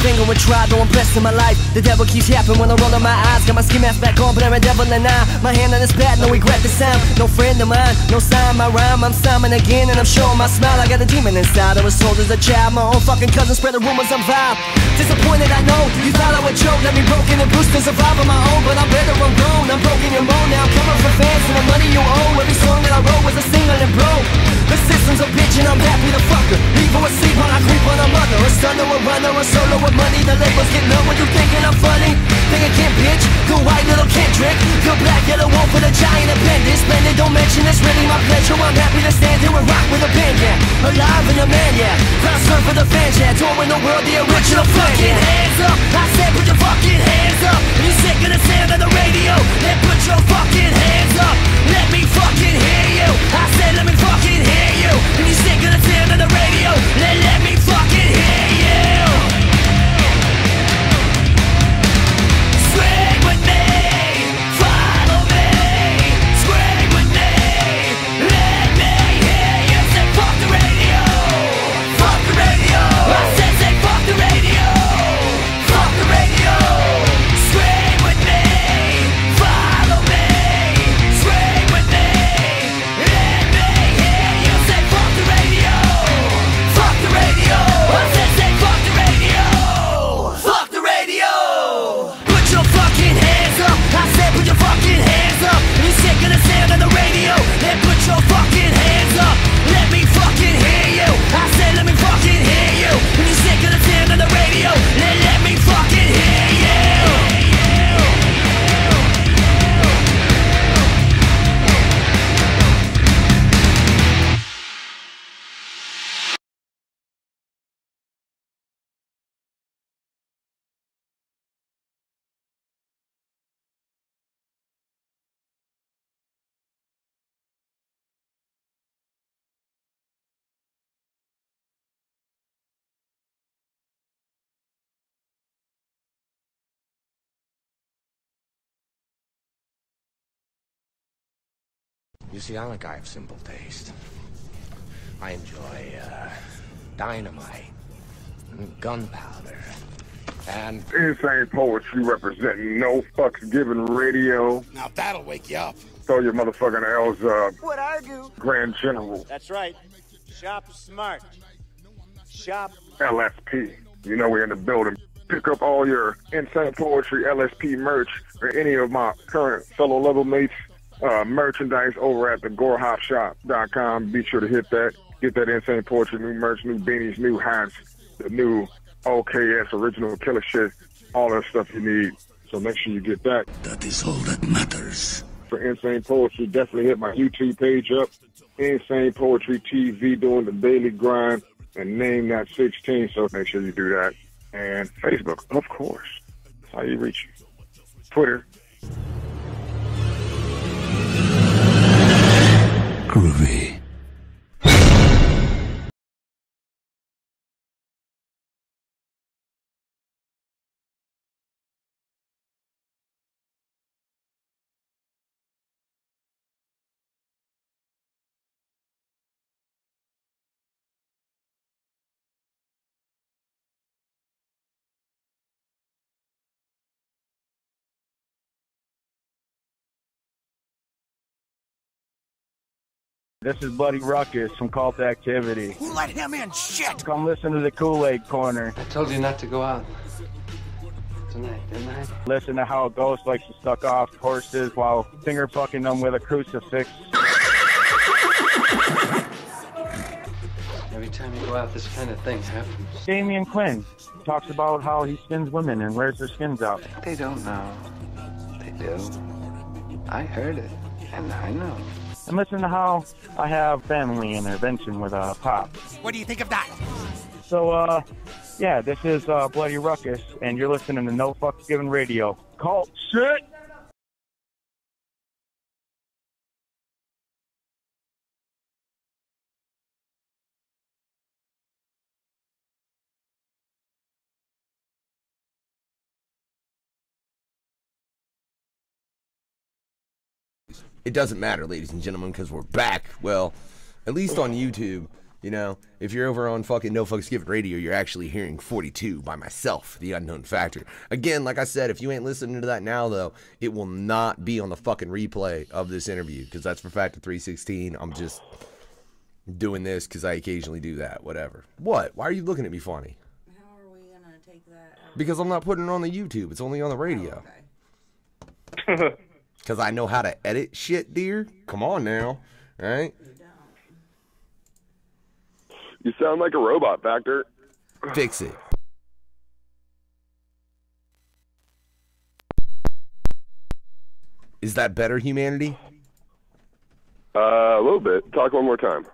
Finger and try, though I'm blessed in my life. The devil keeps yapping when I roll on my eyes. Got my ski mask back on, but I'm a devil and I. My hand on his pad, no regret the sound. No friend of mine, no sign, my rhyme. I'm Simon again and I'm showing my smile. I got a demon inside, I was told as a child. My own fucking cousin spread the rumors I'm vile. Disappointed I know, you thought I would choke. Let me broken and bruised to survive on my own. But I'm better, I'm grown, I'm broken and moan. Now I'm coming for fans and the money you owe. Every song that I wrote was a single and broke. The system's a bitch and I'm happy to fuck her. Leave her asleep when I creep on her mother. A stunner, a runner, a solo with money. The labels get low when you thinking I'm funny. Think I can't bitch, good white little can't drink. Good black yellow wolf with a giant appendix. Splendid, don't mention it's really my pleasure. I'm happy to stand here and rock with a band, yeah. Alive and a man, yeah. Crown surf for the fans, yeah. Touring the world, the original plan, yeah. Hands up, I said put your fucking hands up. If you sick of the sound of the radio, then put your fucking hands up. Let me fucking hear you. I said let me fucking hear you. If you sick of the sound of the radio, then let me fucking hear you. Swing with me, follow me. Swing with me, let me hear you say fuck the radio. Fuck the radio. I said say fuck the radio. Fuck the radio. Swing with me, follow me. Swing with me, let me hear you say fuck the radio. Fuck the radio. I said say fuck the radio. Fuck the radio. Put your fucking hands up. I said put your fucking hands up. If you sick of the sound of the radio, then put your fucking hands up. Let me fucking hear you. I said let me fucking hear you. If you sick of the sound of the radio, then let me fucking hear you. You see, I'm a guy of simple taste. I enjoy dynamite, and gunpowder, and Insane Poetry representing No Fucks Given Radio. now that'll wake you up. Throw your motherfucking L's up. What I do? Grand General. That's right. Shop smart. Shop. LSP. You know we're in the building. Pick up all your Insane Poetry LSP merch or any of my current fellow level mates merchandise over at thegorehopshop.com. Be sure to hit that. Get that Insane Poetry, new merch, new beanies, new hats, the new OKS original killer shit, all that stuff you need. So make sure you get that. That is all that matters. For Insane Poetry, definitely hit my YouTube page up. Insane Poetry TV, doing the daily grind, and name that 16. So make sure you do that. And Facebook, of course. how you reach Twitter. Groovy. This is Buddy Ruckus from Cult Activity. Who let him in? Shit! Come listen to the Kool-Aid Corner. I told you not to go out tonight, didn't I? Listen to how a ghost likes to suck off horses while finger fucking them with a crucifix. Every time you go out, this kind of thing happens. Damian Quinn talks about how he skins women and wears their skins out. They don't know. They do. I heard it, and I know. And listen to how I have family intervention with Pop. What do you think of that? So, yeah, this is Bloody Ruckus, and you're listening to No Fucks Given Radio. Cult shit! It doesn't matter, ladies and gentlemen, because we're back. Well, at least on YouTube, you know, if you're over on fucking No Fucks Given Radio, you're actually hearing 42 by myself, the Unknown Factor. Again, like I said, if you ain't listening to that now, though, it will not be on the fucking replay of this interview, because that's for Factor 316. I'm just doing this because I occasionally do that, whatever. What? Why are you looking at me funny? How are we going to take that out? Because I'm not putting it on the YouTube. It's only on the radio. Oh, okay. Because I know how to edit shit, dear. Come on now. All right? You sound like a robot, Factor. Fix it. Is that better, humanity? A little bit. Talk one more time.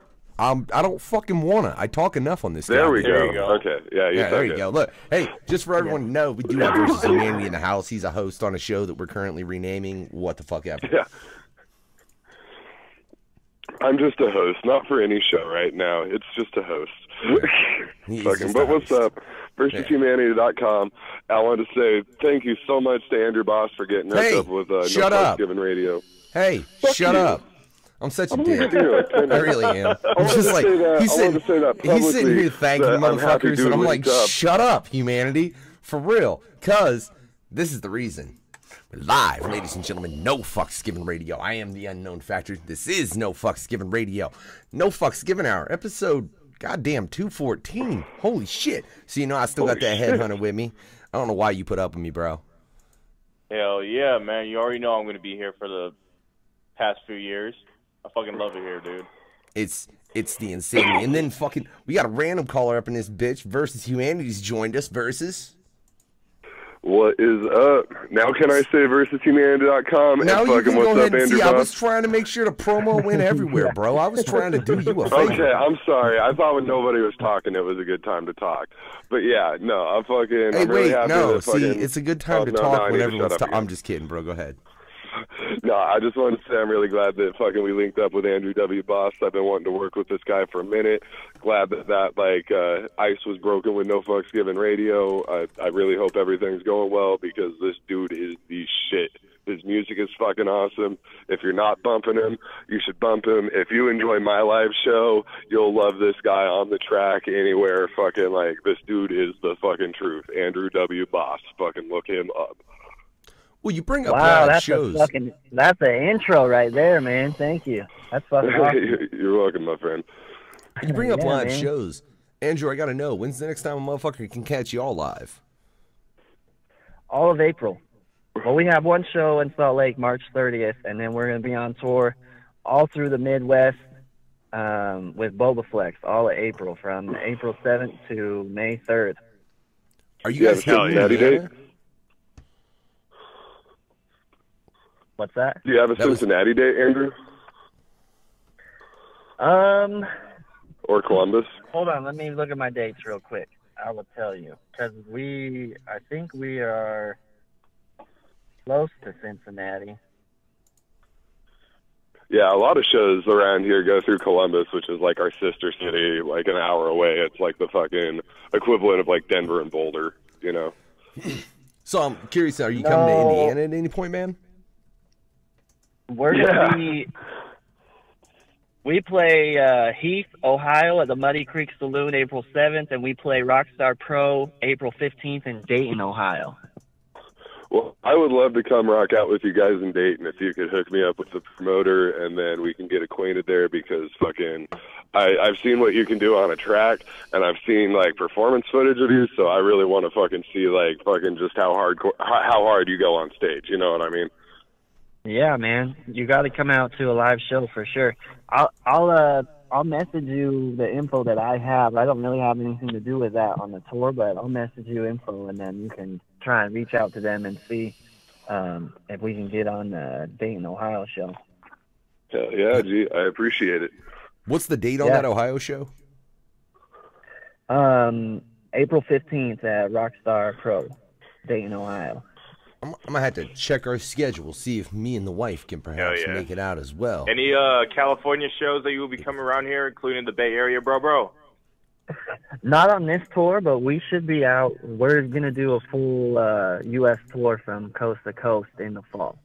I don't fucking wanna. I talk enough on this. There we guy. go. Okay. Yeah, there you go. Look, hey, just for everyone to know, we do have Versus Humanity in the house. He's a host on a show that we're currently renaming What the Fuck Ever. Yeah. I'm just a host, not for any show right now. It's just a host. But what's up? VersusHumanity.com. I want to say thank you so much to Andrew Boss for getting us up with No Fucks Given Radio. Hey, shut up. I'm such a dick. Like I really am. I'm just like, he's sitting here thanking motherfuckers, and I'm like, shut up, humanity. For real. Because this is the reason. We're live, ladies and gentlemen. No Fucks Given Radio. I am the Unknown Factor. This is No Fucks Given Radio. No Fucks Given Hour. Episode, goddamn, 214. Holy shit. So you know I still got that headhunter with me. I don't know why you put up with me, bro. Hell yeah, man. You already know I'm going to be here for the past few years. I fucking love it here, dude. It's the insanity. And then fucking, we got a random caller up in this bitch. Versus Humanity's joined us. Versus. What is up? Now can I say VersusHumanity.com? Now you can go ahead and see. I Boss? was trying to make sure the promo went everywhere, bro. I was trying to do you a favor. Okay, I'm sorry. I thought when nobody was talking, it was a good time to talk. But yeah, no, I'm fucking. Hey, I'm really wait, happy no. that See, fucking, it's a good time to talk when everyone's talking. I'm just kidding, bro. Go ahead. No, I just wanted to say I'm really glad that fucking we linked up with Andrew W. Boss. I've been wanting to work with this guy for a minute. Glad that ice was broken with No Fucks Given Radio. I really hope everything's going well because this dude is the shit. His music is fucking awesome. If you're not bumping him, you should bump him. If you enjoy my live show, you'll love this guy on the track anywhere. Fucking like this dude is the fucking truth. Andrew W. Boss. Fucking look him up. Well, you bring up wow, live shows. That's the intro right there, man. Thank you. That's fucking awesome. You're welcome, my friend. You bring up live man. shows. Andrew, I got to know, when's the next time a motherfucker can catch you all live? All of April. Well, we have one show in Salt Lake, March 30th, and then we're going to be on tour all through the Midwest with Bobaflex all of April, from April 7th to May 3rd. Are you guys Cincinnati date? What's that? Do you have a Cincinnati date, Andrew? Or Columbus? Hold on, let me look at my dates real quick. I will tell you, because I think we are close to Cincinnati. Yeah, a lot of shows around here go through Columbus, which is like our sister city, like an hour away. It's like the fucking equivalent of like Denver and Boulder, you know? So I'm curious, are you coming to Indiana at any point, man? We're gonna be. We play Heath, Ohio, at the Muddy Creek Saloon, April 7th, and we play Rockstar Pro April 15th in Dayton, Ohio. Well, I would love to come rock out with you guys in Dayton if you could hook me up with the promoter, and then we can get acquainted there, because fucking I've seen what you can do on a track, and I've seen like performance footage of you, so I really want to fucking see like fucking just how hard you go on stage. You know what I mean? Yeah, man, you got to come out to a live show for sure. I'll message you the info that I have. I don't really have anything to do with that on the tour, but I'll message you info, and then you can try and reach out to them and see if we can get on the Dayton, Ohio show. Hell yeah, G, I appreciate it. What's the date on that Ohio show? April 15th at Rockstar Pro, Dayton, Ohio. I'm gonna have to check our schedule, see if me and the wife can perhaps make it out as well. Any California shows that you will be coming around here, including the Bay Area, bro? Not on this tour, but we should be out. We're going to do a full U.S. tour from coast to coast in the fall.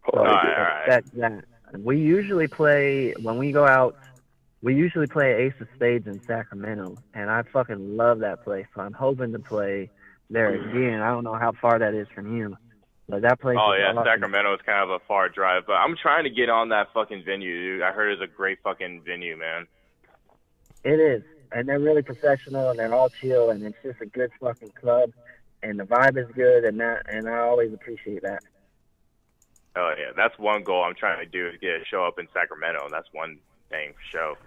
So all right. That. We usually play, when we go out, we usually play Ace of Spades in Sacramento, and I fucking love that place, so I'm hoping to play there again. I don't know how far that is from you, but that place Oh, is yeah, awesome. Sacramento is kind of a far drive, but I'm trying to get on that fucking venue, dude. I heard it's a great fucking venue, man. It is. And they're really professional, and they're all chill, and it's just a good fucking club, and the vibe is good, and I always appreciate that. Oh, yeah, that's one goal I'm trying to do, is get a show up in Sacramento, and that's one thing for sure.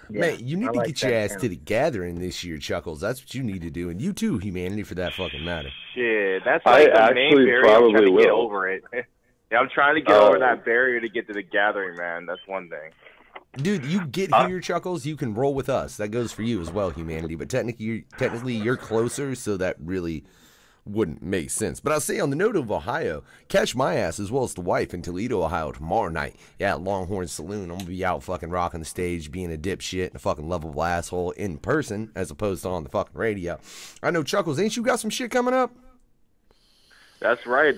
Man, you need I to like get your that ass town. to the gathering this year, Chuckles. That's what you need to do. And you too, Humanity, for that fucking matter. Shit, that's like the main barrier. I'm trying to get over it. Yeah, I'm trying to get over that barrier to get to the gathering, man. That's one thing. Dude, you get here, Chuckles, you can roll with us. That goes for you as well, Humanity. But technically you're closer, so that really wouldn't make sense. But I'll say on the note of Ohio, catch my ass as well as the wife in Toledo, Ohio tomorrow night. Yeah, at Longhorn Saloon. I'm going to be out fucking rocking the stage, being a dipshit and a fucking lovable asshole in person as opposed to on the fucking radio. I know, Chuckles, ain't you got some shit coming up? That's right.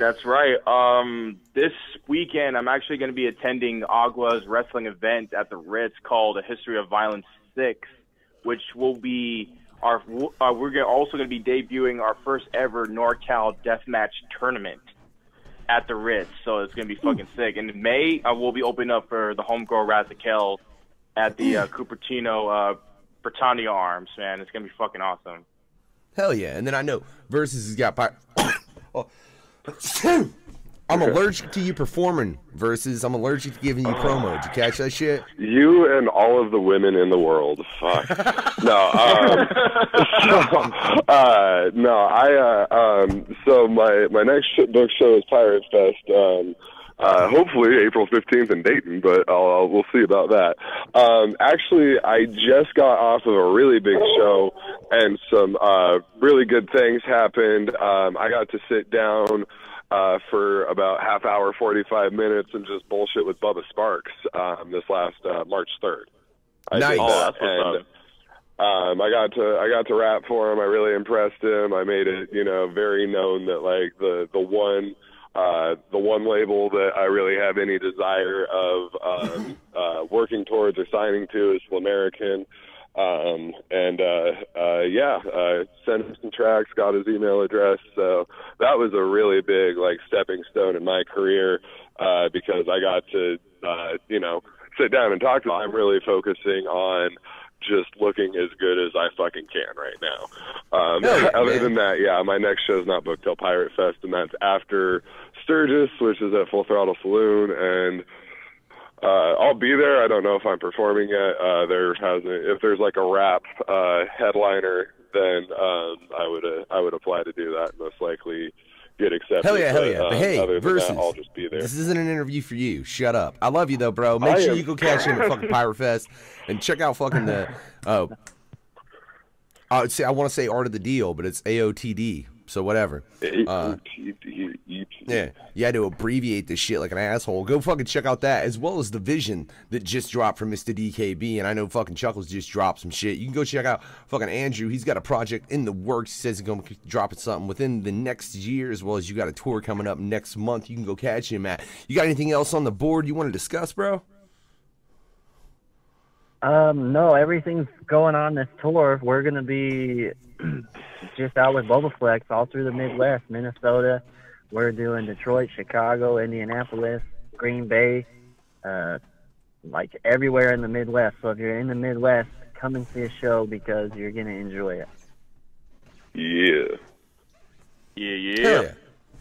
This weekend, I'm actually going to be attending Agua's wrestling event at the Ritz called A History of Violence 6, which will be we're also going to be debuting our first ever NorCal Deathmatch tournament at the Ritz, so it's going to be fucking sick. And in May, we'll be opening up for the homegirl Razakel at the Cupertino Britannia Arms, man. It's going to be fucking awesome. Hell yeah. And then I know Versus has got I'm allergic to you performing, Versus. I'm allergic to giving you promo. Did you catch that shit? You and all of the women in the world. Fuck. So my next book show is Pirate Fest. Hopefully April 15th in Dayton, but we'll see about that. Actually, I just got off of a really big show, and some really good things happened. I got to sit down for about half hour, 45 minutes, and just bullshit with Bubba Sparks this last March 3rd. Nice. That's what's up. I got to rap for him. I really impressed him. I made it, very known that like the one label that I really have any desire of working towards or signing to is Flamerican. Sent him some tracks, got his email address. So that was a really big like stepping stone in my career because I got to sit down and talk to him. I'm really focusing on just looking as good as I fucking can right now. Other than that, my next show's not booked till Pirate Fest, and that's after Sturgis, which is at Full Throttle Saloon, and I'll be there. I don't know if I'm performing yet. If there's like a rap headliner, then I would apply to do that. Most likely get accepted. Hell yeah. But hey, other than Versus, that, I'll just be there. This isn't an interview for you. Shut up. I love you though, bro. Make sure you go catch him at fucking Pirate Fest and check out fucking the I want to say Art of the Deal, but it's AOTD. so whatever. Yeah, you had to abbreviate this shit like an asshole. Go fucking check out that, as well as the Vision that just dropped from Mr. DKB, and I know fucking Chuckklez just dropped some shit. You can go check out fucking Andrew. He's got a project in the works. He says he's going to drop something within the next year, as well as you got a tour coming up next month. You can go catch him at. You got anything else on the board you want to discuss, bro? No, everything's going on this tour. We're going to be just out with Bobaflex all through the Midwest, Minnesota. We're doing Detroit, Chicago, Indianapolis, Green Bay, like everywhere in the Midwest. So if you're in the Midwest, come and see a show because you're going to enjoy it. Yeah. Yeah.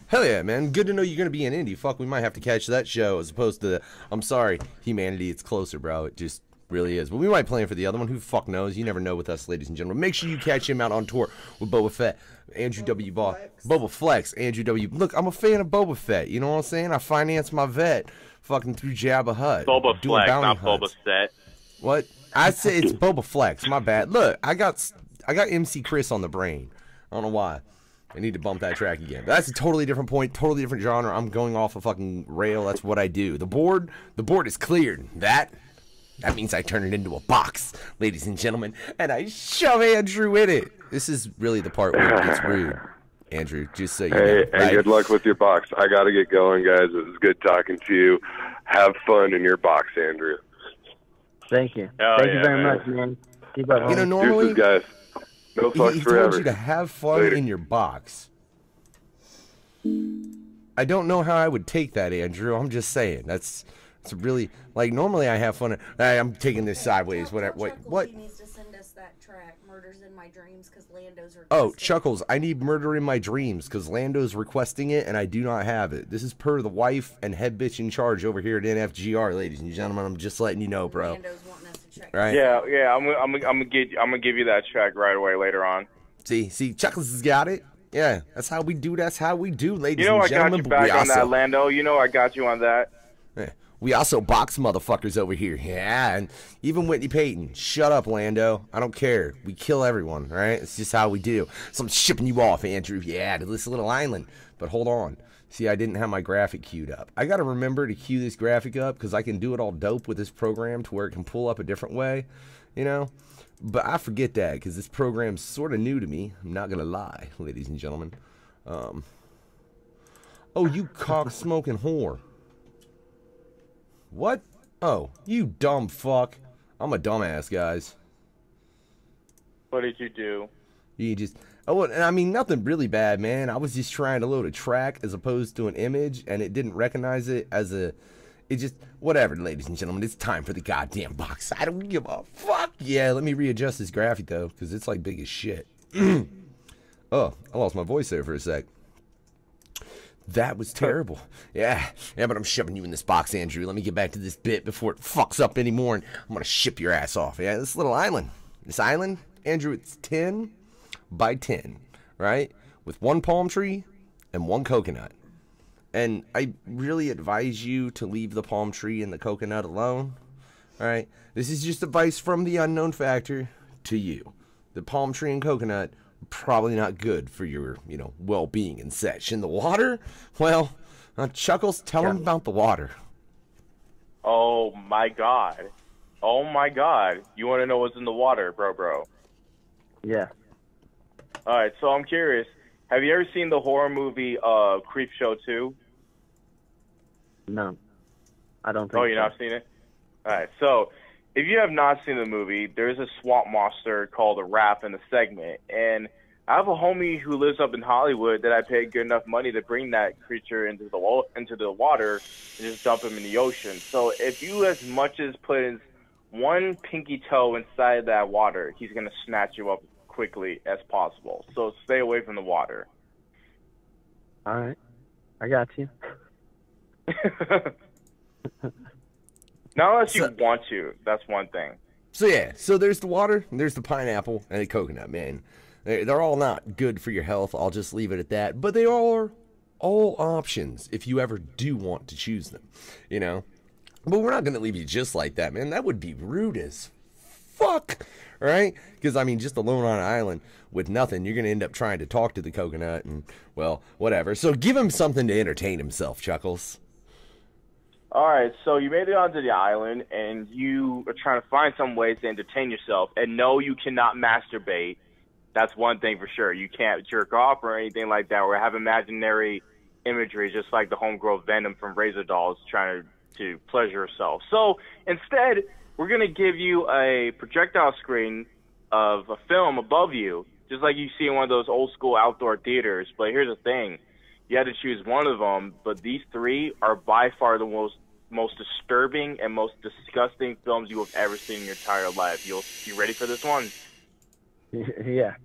Hell yeah, man. Good to know you're going to be in Indy. Fuck, we might have to catch that show as opposed to, I'm sorry, Humanity, it's closer, bro. It just really is. But we might plan for the other one. Who the fuck knows? You never know with us, ladies and gentlemen. Make sure you catch him out on tour with Boba Fett, Andrew W. Ball, Boba Flex, Andrew W. Look, I'm a fan of Boba Fett. You know what I'm saying? I finance my vet fucking through Jabba Hutt. Boba Flex, not Boba Fett. What? I say it's Boba Flex. My bad. Look, I got MC Chris on the brain. I don't know why. I need to bump that track again. But that's a totally different point, totally different genre. I'm going off a fucking rail. That's what I do. The board is cleared. That means I turn it into a box, ladies and gentlemen, and I shove Andrew in it. This is really the part where it gets rude. Andrew, just so you know. Hey, and good luck with your box. I got to get going, guys. It was good talking to you. Have fun in your box, Andrew. Thank you. Thank you very much, man. Keep up. You know, normally, guys. No fucks he forever. told you to have fun Later. in your box. I don't know how I would take that, Andrew. I'm just saying. It's really, like, normally I have fun. I'm taking this sideways. What? He needs to send us that track, Murders in My Dreams, because Lando's requesting. Oh, Chuckles, I need Murder in My Dreams because Lando's requesting it and I do not have it. This is per the wife and head bitch in charge over here at NFGR, ladies and gentlemen. I'm just letting you know, bro. Lando's wanting us to check. Right? Yeah. I'm gonna give you that track right away later on. See, Chuckles has got it. Yeah, that's how we do. That's how we do, ladies You know and I gentlemen. got you back on that, Lando. You know I got you on that. Yeah. We also box motherfuckers over here. Yeah, and even Whitney Payton. Shut up, Lando. I don't care. We kill everyone, right? It's just how we do. So I'm shipping you off, Andrew. Yeah, to this little island. But hold on. See, I didn't have my graphic queued up. I got to remember to queue this graphic up because I can do it all dope with this program to where it can pull up a different way, you know? But I forget that because this program's sort of new to me. I'm not going to lie, ladies and gentlemen. Oh, you cock-smoking whore. What? Oh, you dumb fuck. I'm a dumbass, guys. What did you do? You just... Oh, and I mean, nothing really bad, man. I was just trying to load a track as opposed to an image, and it didn't recognize it as a... It just... Whatever, ladies and gentlemen. It's time for the goddamn box. I don't give a fuck. Yeah, let me readjust this graphic, though, because it's, like, big as shit. Oh, I lost my voice there for a sec. That was terrible. Yeah, but I'm shoving you in this box, Andrew. Let me get back to this bit before it fucks up anymore, and I'm going to ship your ass off. Yeah, this little island. This island, Andrew, it's 10 by 10, right? With one palm tree and one coconut. And I really advise you to leave the palm tree and the coconut alone, all right? This is just advice from the unknown factor to you. The palm tree and coconut probably not good for your, well-being and such. In the water, well, Chuckles, tell him about the water. Oh my god. You want to know what's in the water, bro? Yeah. Alright, so I'm curious. Have you ever seen the horror movie Creepshow 2? No. I don't think Oh, you've not seen it? Alright, so if you have not seen the movie, there's a swamp monster called a Wrath in the segment, and I have a homie who lives up in Hollywood that I paid good enough money to bring that creature into the water and just dump him in the ocean. So if you as much as put in one pinky toe inside that water, he's going to snatch you up quickly as possible. So stay away from the water. All right. I got you. Not unless you want to. That's one thing. So yeah, so there's the water, and there's the pineapple, and the coconut, man. They're all not good for your health. I'll just leave it at that. But they are all options if you ever do want to choose them, But we're not going to leave you just like that, man. That would be rude as fuck? Right? Because, I mean, just alone on an island with nothing, you're going to end up trying to talk to the coconut and, well, whatever. So give him something to entertain himself, Chuckles. All right, so you made it onto the island, and you are trying to find some ways to entertain yourself. And no, you cannot masturbate. That's one thing for sure. You can't jerk off or anything like that, or have imaginary imagery, just like the homegrown Venom from Razor Dolls trying to pleasure yourself. So instead, we're going to give you a projectile screen of a film above you, just like you see in one of those old school outdoor theaters. But here's the thing. You had to choose one of them, but these three are by far the most disturbing and most disgusting films you have ever seen in your entire life. You ready for this one? Yeah.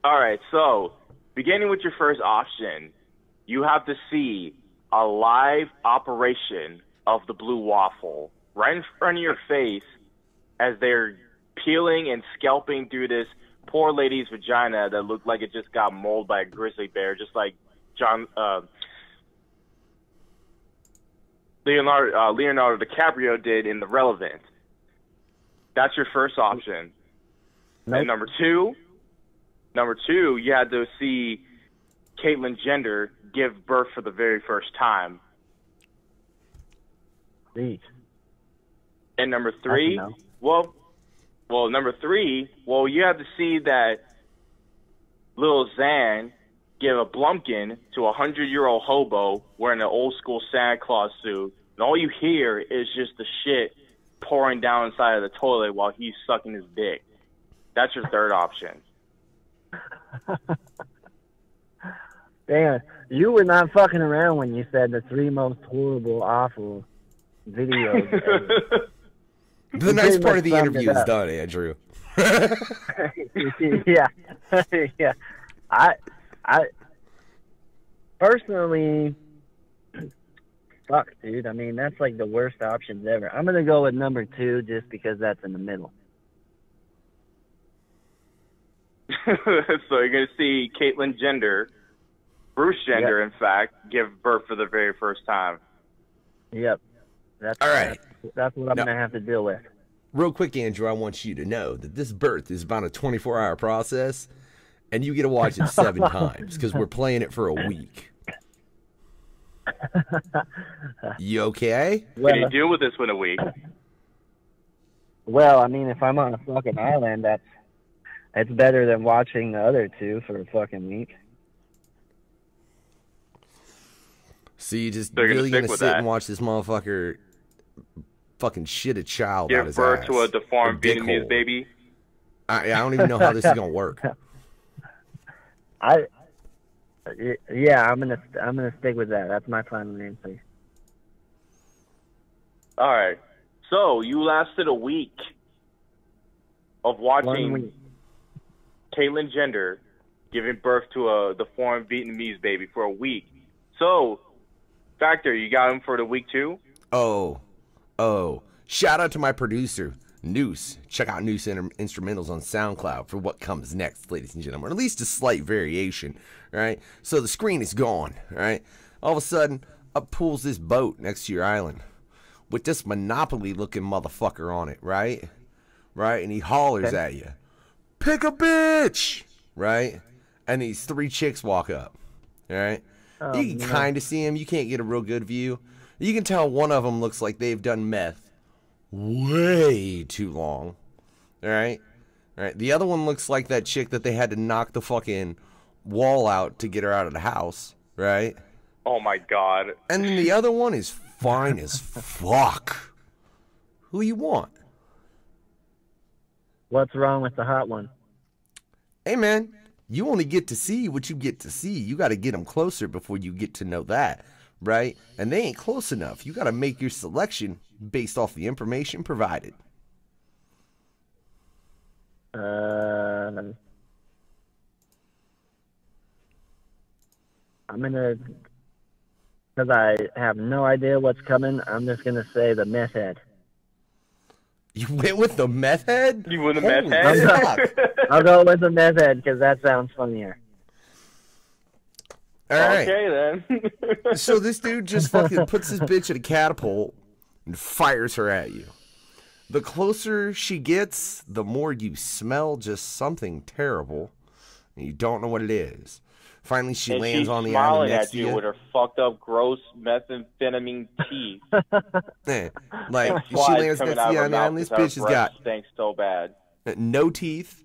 All right, so beginning with your first option, you have to see a live operation of the blue waffle right in front of your face as they're peeling and scalping through this poor lady's vagina that looked like it just got mauled by a grizzly bear, just like Leonardo DiCaprio did in The Relevant. That's your first option. Nope. And number two, you had to see Caitlyn Jenner give birth for the very first time. Please. And number three, you have to see that Lil Xan give a blumpkin to a 100-year-old hobo wearing an old-school Santa Claus suit, and all you hear is just the shit pouring down inside of the toilet while he's sucking his dick. That's your third option. Damn, you were not fucking around when you said the three most horrible, awful videos. The nice part of the interview is done, Andrew. Yeah. Yeah. I personally, fuck, dude. I mean, that's like the worst options ever. I'm going to go with number two just because that's in the middle. So you're going to see Caitlyn Jenner, Bruce Jenner, in fact, give birth for the very first time. Yep. That's all right. That's what I'm going to have to deal with. Real quick, Andrew, I want you to know that this birth is about a 24-hour process, and you get to watch it 7 times because we're playing it for a week. You okay? What do you do with this in a week? Well, I mean, if I'm on a fucking island, it's better than watching the other two for a fucking week. So you just really gonna sit and watch this motherfucker fucking shit a child out give his birth ass? to a deformed Vietnamese baby? I don't even know how this is gonna work. Yeah, I'm gonna stick with that. That's my final answer. All right. So you lasted a week of watching Caitlyn Jenner giving birth to a deformed Vietnamese baby for a week. So, Factor, you got him for the week too? Oh. Shout out to my producer, Noose. Check out Noose Instrumentals on SoundCloud for what comes next, ladies and gentlemen. Or at least a slight variation, right? So the screen is gone, right? All of a sudden, up pulls this boat next to your island with this Monopoly-looking motherfucker on it, right? Right? And he hollers at you, "Pick a bitch!" Right? And these 3 chicks walk up, right? Oh, you can kind of see them. You can't get a real good view. You can tell one of them looks like they've done meth way too long, all right? All right. The other one looks like that chick that they had to knock the fucking wall out to get her out of the house, right? Oh, my God. And then the other one is fine as fuck. Who you want? What's wrong with the hot one? Hey, man, you only get to see what you get to see. You got to get them closer before you get to know that, right? And they ain't close enough. You got to make your selection based off the information provided. I'm gonna, because I have no idea what's coming, I'm just gonna say the meth head. You went with the meth head? You went with the meth head? I'll go with the meth head because that sounds funnier. All right. Okay, then. So this dude just fucking puts his bitch in a catapult and fires her at you. The closer she gets, the more you smell just something terrible, and you don't know what it is. Finally, she and lands she's on the smiling island next at to you you. with her fucked up, gross methamphetamine teeth. Like, she Flies lands coming next to out you of her on the mouth island. This because her bitch has breath got stinks so bad. no teeth,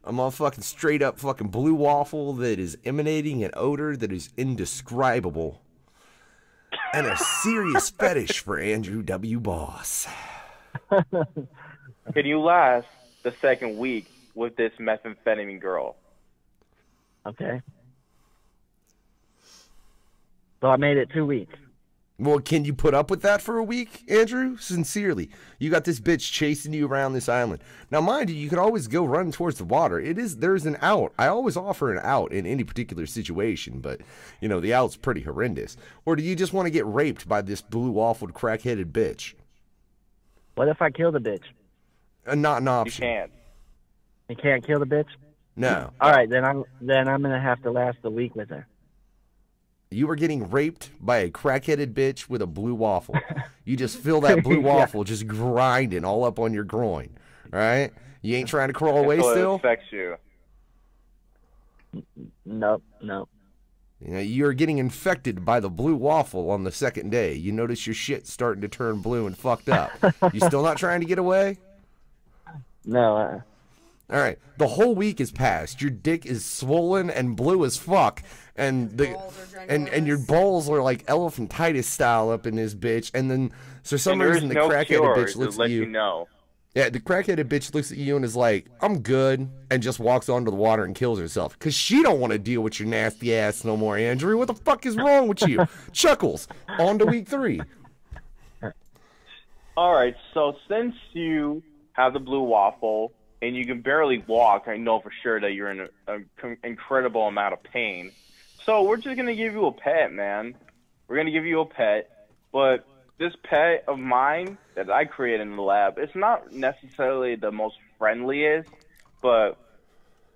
a motherfucking straight up fucking blue waffle that is emanating an odor that is indescribable, and a serious fetish for Andrew W. Boss. Can you last the second week with this methamphetamine girl? Okay. So I made it 2 weeks. Well, can you put up with that for a week, Andrew? Sincerely. You got this bitch chasing you around this island. Now, mind you, you can always go run towards the water. There's an out. I always offer an out in any particular situation, but, you know, the out's pretty horrendous. Or do you just want to get raped by this blue-waffled, crack-headed bitch? What if I kill the bitch? Not an option. You can't. You can't kill the bitch? No. All right, then I'm gonna have to last a week with her. You are getting raped by a crack-headed bitch with a blue waffle. You just feel that blue waffle just grinding all up on your groin. All right? You ain't trying to crawl away Until still? It affects you. Nope. You know, you're getting infected by the blue waffle on the second day. You notice your shit's starting to turn blue and fucked up. You still not trying to get away? No. All right. The whole week has passed. Your dick is swollen and blue as fuck, and and your balls are like elephantitis style up in this bitch. And then for some reason the crackheaded bitch looks at you. Yeah, the crackheaded bitch looks at you and is like, "I'm good," and just walks onto the water and kills herself because she don't want to deal with your nasty ass no more, Andrew. What the fuck is wrong with you? Chuckles. On to week 3. All right. So since you have the blue waffle and you can barely walk, I know for sure that you're in an incredible amount of pain. So we're just going to give you a pet, man. We're going to give you a pet. But this pet of mine that I created in the lab, it's not necessarily the most friendliest, but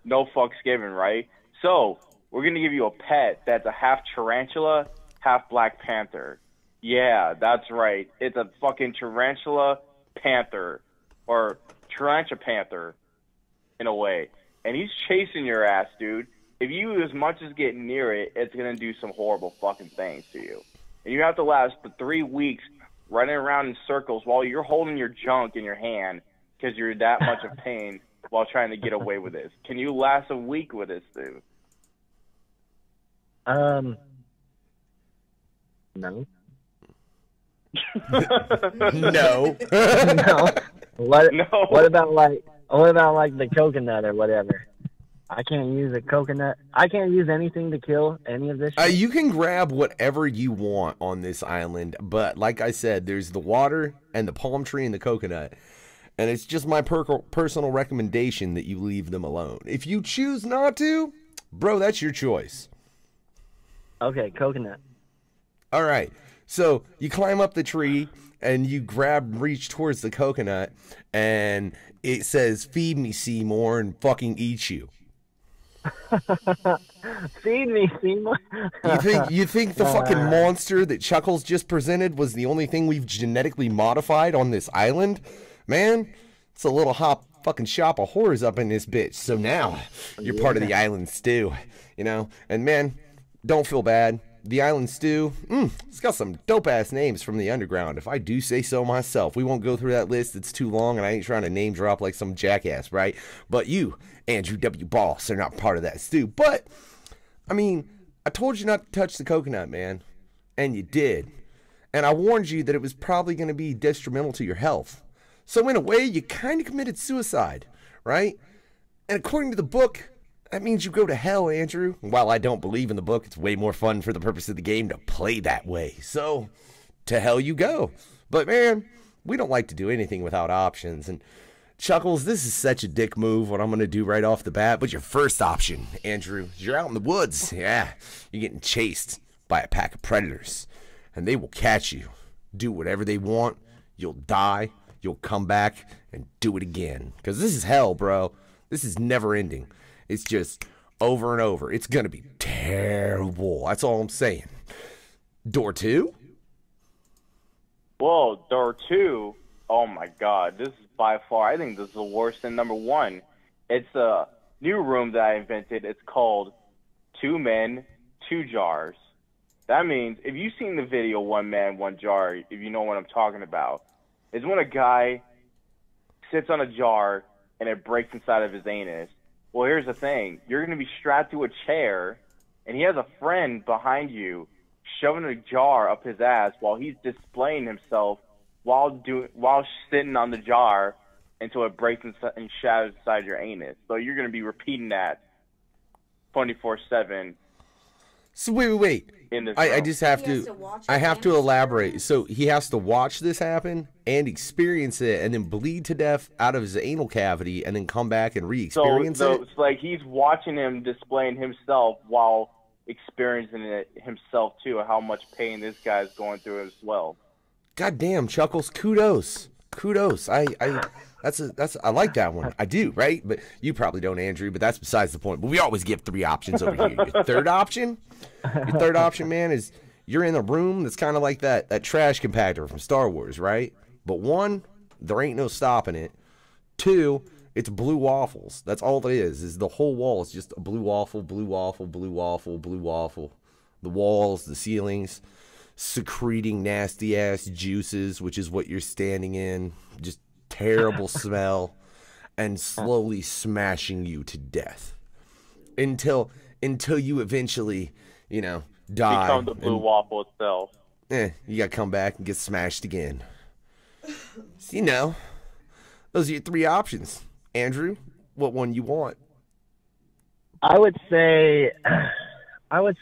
no fucks given, right? So we're going to give you a pet that's a half tarantula, half Black Panther. Yeah, that's right. It's a fucking tarantula panther, or tarantula panther, in a way. And he's chasing your ass, dude. If you as much as get near it, it's going to do some horrible fucking things to you. And you have to last for 3 weeks running around in circles while you're holding your junk in your hand because you're that much of pain while trying to get away with this. Can you last a week with this, dude? No. No. No. What about like the coconut or whatever? I can't use a coconut. I can't use anything to kill any of this shit. You can grab whatever you want on this island, but like I said, there's the water and the palm tree and the coconut. And it's just my personal recommendation that you leave them alone. If you choose not to, bro, that's your choice. Okay, coconut. All right. So you climb up the tree and you reach towards the coconut, and it says, "Feed me, Seymour," and fucking eat you. Feed me, Seymour. You think the fucking monster that Chuckles just presented was the only thing we've genetically modified on this island? Man, it's a little fucking shop of horrors up in this bitch. So now you're part of the island stew, you know? And man, don't feel bad. The island stew, it's got some dope-ass names from the underground, if I do say so myself. We won't go through that list. It's too long, and I ain't trying to name drop like some jackass, right? But you, Andrew W. Boss, are not part of that stew. But, I mean, I told you not to touch the coconut, man. And you did. And I warned you that it was probably going to be detrimental to your health. So in a way, you kind of committed suicide, right? And according to the book, that means you go to hell, Andrew. While I don't believe in the book, it's way more fun for the purpose of the game to play that way. So, to hell you go. But man, we don't like to do anything without options. And Chuckles, this is such a dick move, what I'm going to do right off the bat. But your first option, Andrew, is you're out in the woods. Yeah, you're getting chased by a pack of predators. And they will catch you. Do whatever they want. You'll die. You'll come back and do it again. Because this is hell, bro. This is never ending. It's just over and over. It's going to be terrible. That's all I'm saying. Door 2? Well, door 2, Oh my God, this is by far, I think this is the worst than number one. It's a new room that I invented. It's called 2 Men, 2 Jars. That means, if you've seen the video 1 Man, 1 Jar, if you know what I'm talking about, it's when a guy sits on a jar and it breaks inside of his anus. Well, here's the thing. You're going to be strapped to a chair, and he has a friend behind you shoving a jar up his ass while he's displaying himself while sitting on the jar until it breaks and shatters inside your anus. So you're going to be repeating that 24/7. So wait. I just have I have to elaborate. So he has to watch this happen and experience it and then bleed to death out of his anal cavity and then come back and re-experience it? So it's like he's watching him displaying himself while experiencing it himself too, how much pain this guy's going through as well. God damn, Chuckles, kudos. I like that one. I do, right? But you probably don't, Andrew, but that's besides the point. But we always give 3 options over here. Your third option, man, is you're in a room that's kind of like that trash compactor from Star Wars, right? But 1, there ain't no stopping it. 2, it's blue waffles. That's all it is the whole wall is just a blue waffle, blue waffle, blue waffle, blue waffle. The walls, the ceilings, secreting nasty ass juices, which is what you're standing in. Just terrible smell, and slowly smashing you to death until you eventually, die. Become the blue waffle itself. You gotta come back and get smashed again. So, those are your 3 options. Andrew, what one you want? I would say I like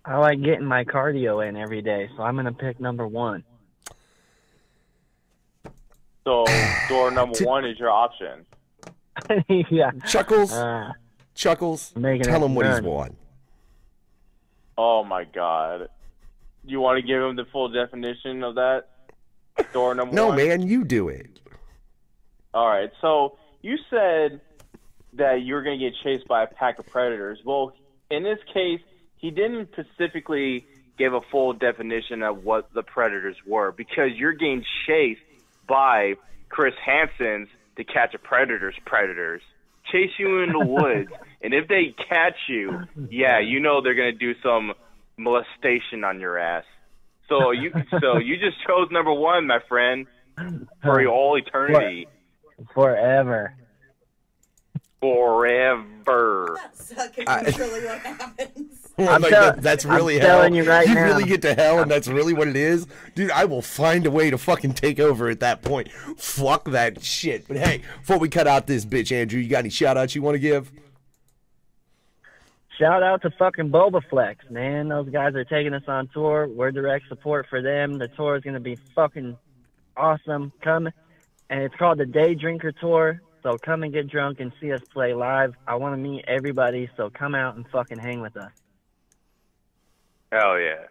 getting my cardio in every day, so I'm gonna pick number 1. So door number 1 is your option. Yeah. Chuckles, tell him what he's won. Oh my God. You want to give him the full definition of that? Door number 1? No, man, you do it. All right. So you said that you were going to get chased by a pack of predators. Well, in this case, he didn't specifically give a full definition of what the predators were, because you're getting chased by Chris Hansen's To Catch a Predator's predators. Chase you in the woods, and if they catch you, yeah, they're gonna do some molestation on your ass. So you just chose number 1, my friend, for all eternity. Forever. That's really what happens. That's really hell. Telling you right now. You really get to hell, and that's really what it is, dude. I will find a way to fucking take over at that point. Fuck that shit. But hey, before we cut out this bitch, Andrew, you got any shout outs you want to give? Shout out to fucking Bobaflex, man. Those guys are taking us on tour. We're direct support for them. The tour is gonna be fucking awesome. Come, and it's called the Day Drinker Tour. So come and get drunk and see us play live. I want to meet everybody, so come out and fucking hang with us. Hell yeah.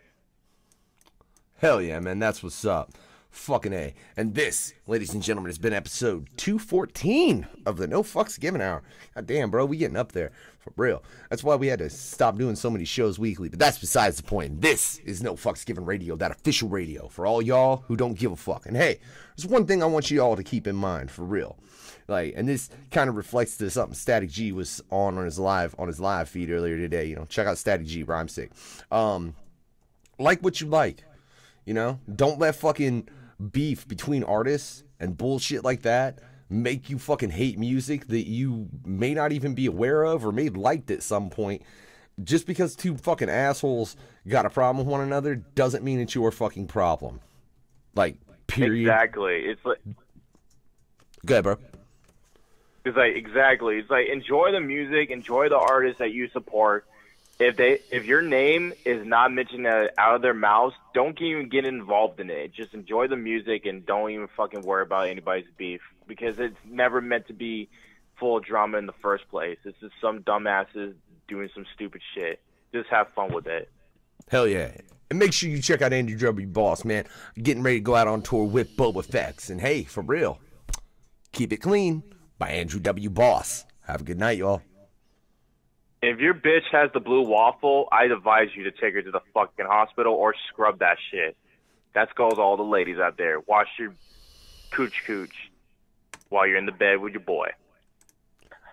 Hell yeah, man. That's what's up. Fucking A. And this, ladies and gentlemen, has been episode 214 of the No Fucks Given Hour. God damn, bro. We getting up there. For real. That's why we had to stop doing so many shows weekly. But that's besides the point. This is No Fucks Given Radio, that official radio for all y'all who don't give a fuck. And hey, there's one thing I want you all to keep in mind, for real. And this kind of reflects to something Static G was on his live feed earlier today. Check out Static G, Rhyme Sick. Like what you like. Don't let fucking beef between artists and bullshit like that make you fucking hate music that you may not even be aware of or may have liked at some point. Just because 2 fucking assholes got a problem with one another doesn't mean it's your fucking problem. Period. Exactly. It's like... Go ahead, bro. It's like enjoy the music, enjoy the artists that you support. If your name is not mentioned out of their mouths, don't even get involved in it. Just enjoy the music and don't even fucking worry about anybody's beef, because it's never meant to be full of drama in the first place. It's just some dumbasses doing some stupid shit. Just have fun with it. Hell yeah. And make sure you check out Andrew W. Boss, man. Getting ready to go out on tour with Boba Fex. And hey, for real, Keep It Clean by Andrew W. Boss. Have a good night, y'all. If your bitch has the blue waffle, I'd advise you to take her to the fucking hospital or scrub that shit. That goes to all the ladies out there. Wash your cooch cooch while you're in the bed with your boy.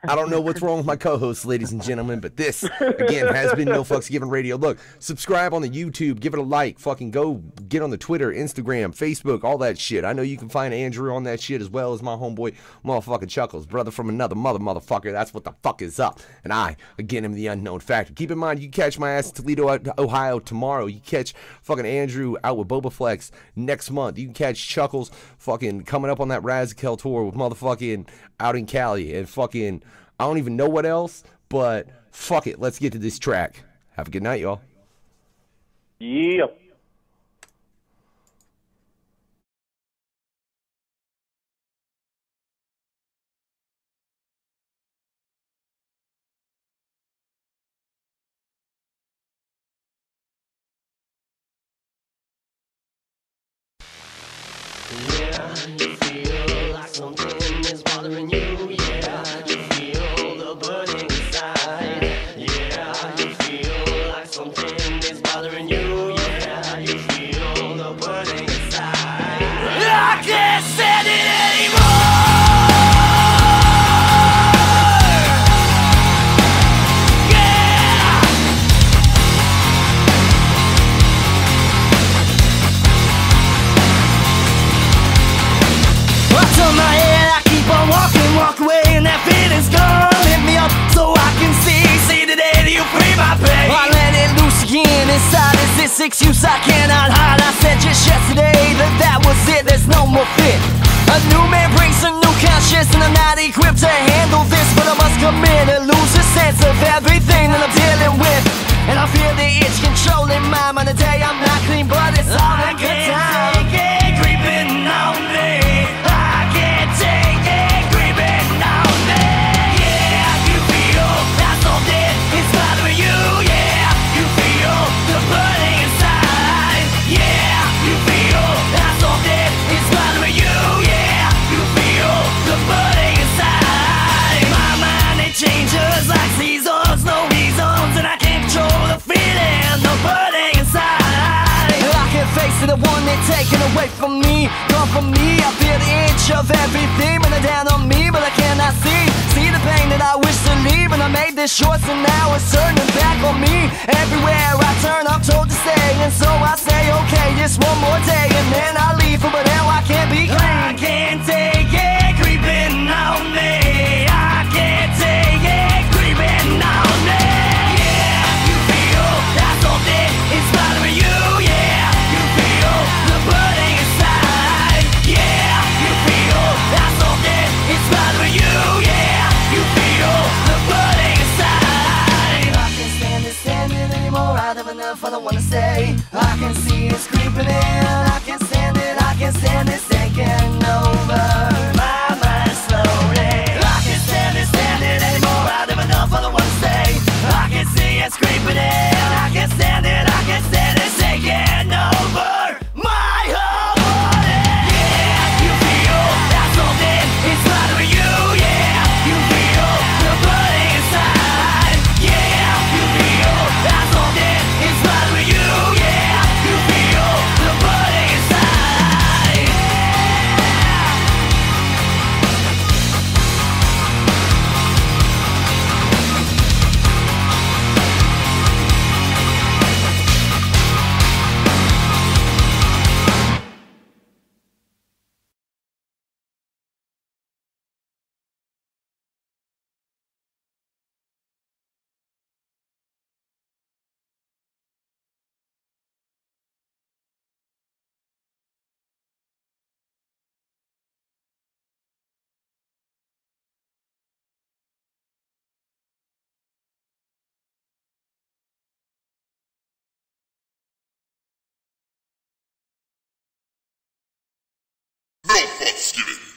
I don't know what's wrong with my co-host, ladies and gentlemen, but this, again, has been No Fucks Given Radio. Look, subscribe on the YouTube, give it a like, fucking go get on the Twitter, Instagram, Facebook, all that shit. I know you can find Andrew on that shit as well as my homeboy, motherfucking Chuckklez, brother from another motherfucker. That's what the fuck is up. And I, again, am the unknown factor. Keep in mind, you catch my ass in Toledo, Ohio tomorrow. You catch fucking Andrew out with Boba Flex next month. You can catch Chuckklez fucking coming up on that Razzikel tour with motherfucking out in Cali and fucking I don't even know what else, but fuck it. Let's get to this track. Have a good night, y'all. Yeah. Yeah, you feel like something is bothering you. Yeah, you feel the burning inside. Yeah, you feel like something is bothering you. Yeah, you feel the burning inside. I can't stand it anymore. On my head, I keep on walk away, and that feeling's gone. Lift me up so I can see the day that you free my pain. I let it loose again inside. Is this excuse I cannot hide? I said just yesterday that was it. There's no more fit. A new man brings a new conscience, and I'm not equipped to handle this, but I must commit and lose a sense of everything that I'm dealing with. And I feel the itch controlling my mind. Today I'm not clean, but it's all a good time. Creeping on me. Take it, creeping on me. Yeah, you feel that something is bothering you. Yeah, you feel the burning inside. Yeah, you feel that something is bothering you. Yeah, you feel the burning inside. My mind, it changes like seasons, no reasons, and I can't control the feeling, the burning inside. I can't face it, the one they're taking away from me, gone from me. I feel the itch of everything running down on me, but I cannot see the pain that I wish to leave. And I made this choice, and now it's turning back on me. Everywhere I turn, I'm told to stay, and so I say, okay, just one more day, and then I leave. But now I can't be clean. I can't take it creeping on me. I can't take it creeping on me. Yeah, you feel that something is bothering you. Yeah, you feel the burning inside. Yeah, you feel that something is bothering you. Yeah, you feel the burning inside. I can't stand it anymore. I've had enough, I don't wanna stay. I can see it's creeping in. I can't stand it, I can't stand it. It's taking over my mind slowly. I can't stand it anymore. I've had enough, I don't wanna stay. I can see it's creeping in. I can't stand it, I can't stand it. It's taking over my whole body. Yeah, you feel that something is bothering you. Yeah, you feel the burning inside. Yeah, you feel that something is bothering you. Yeah, you feel the burning inside. No Fucks Given.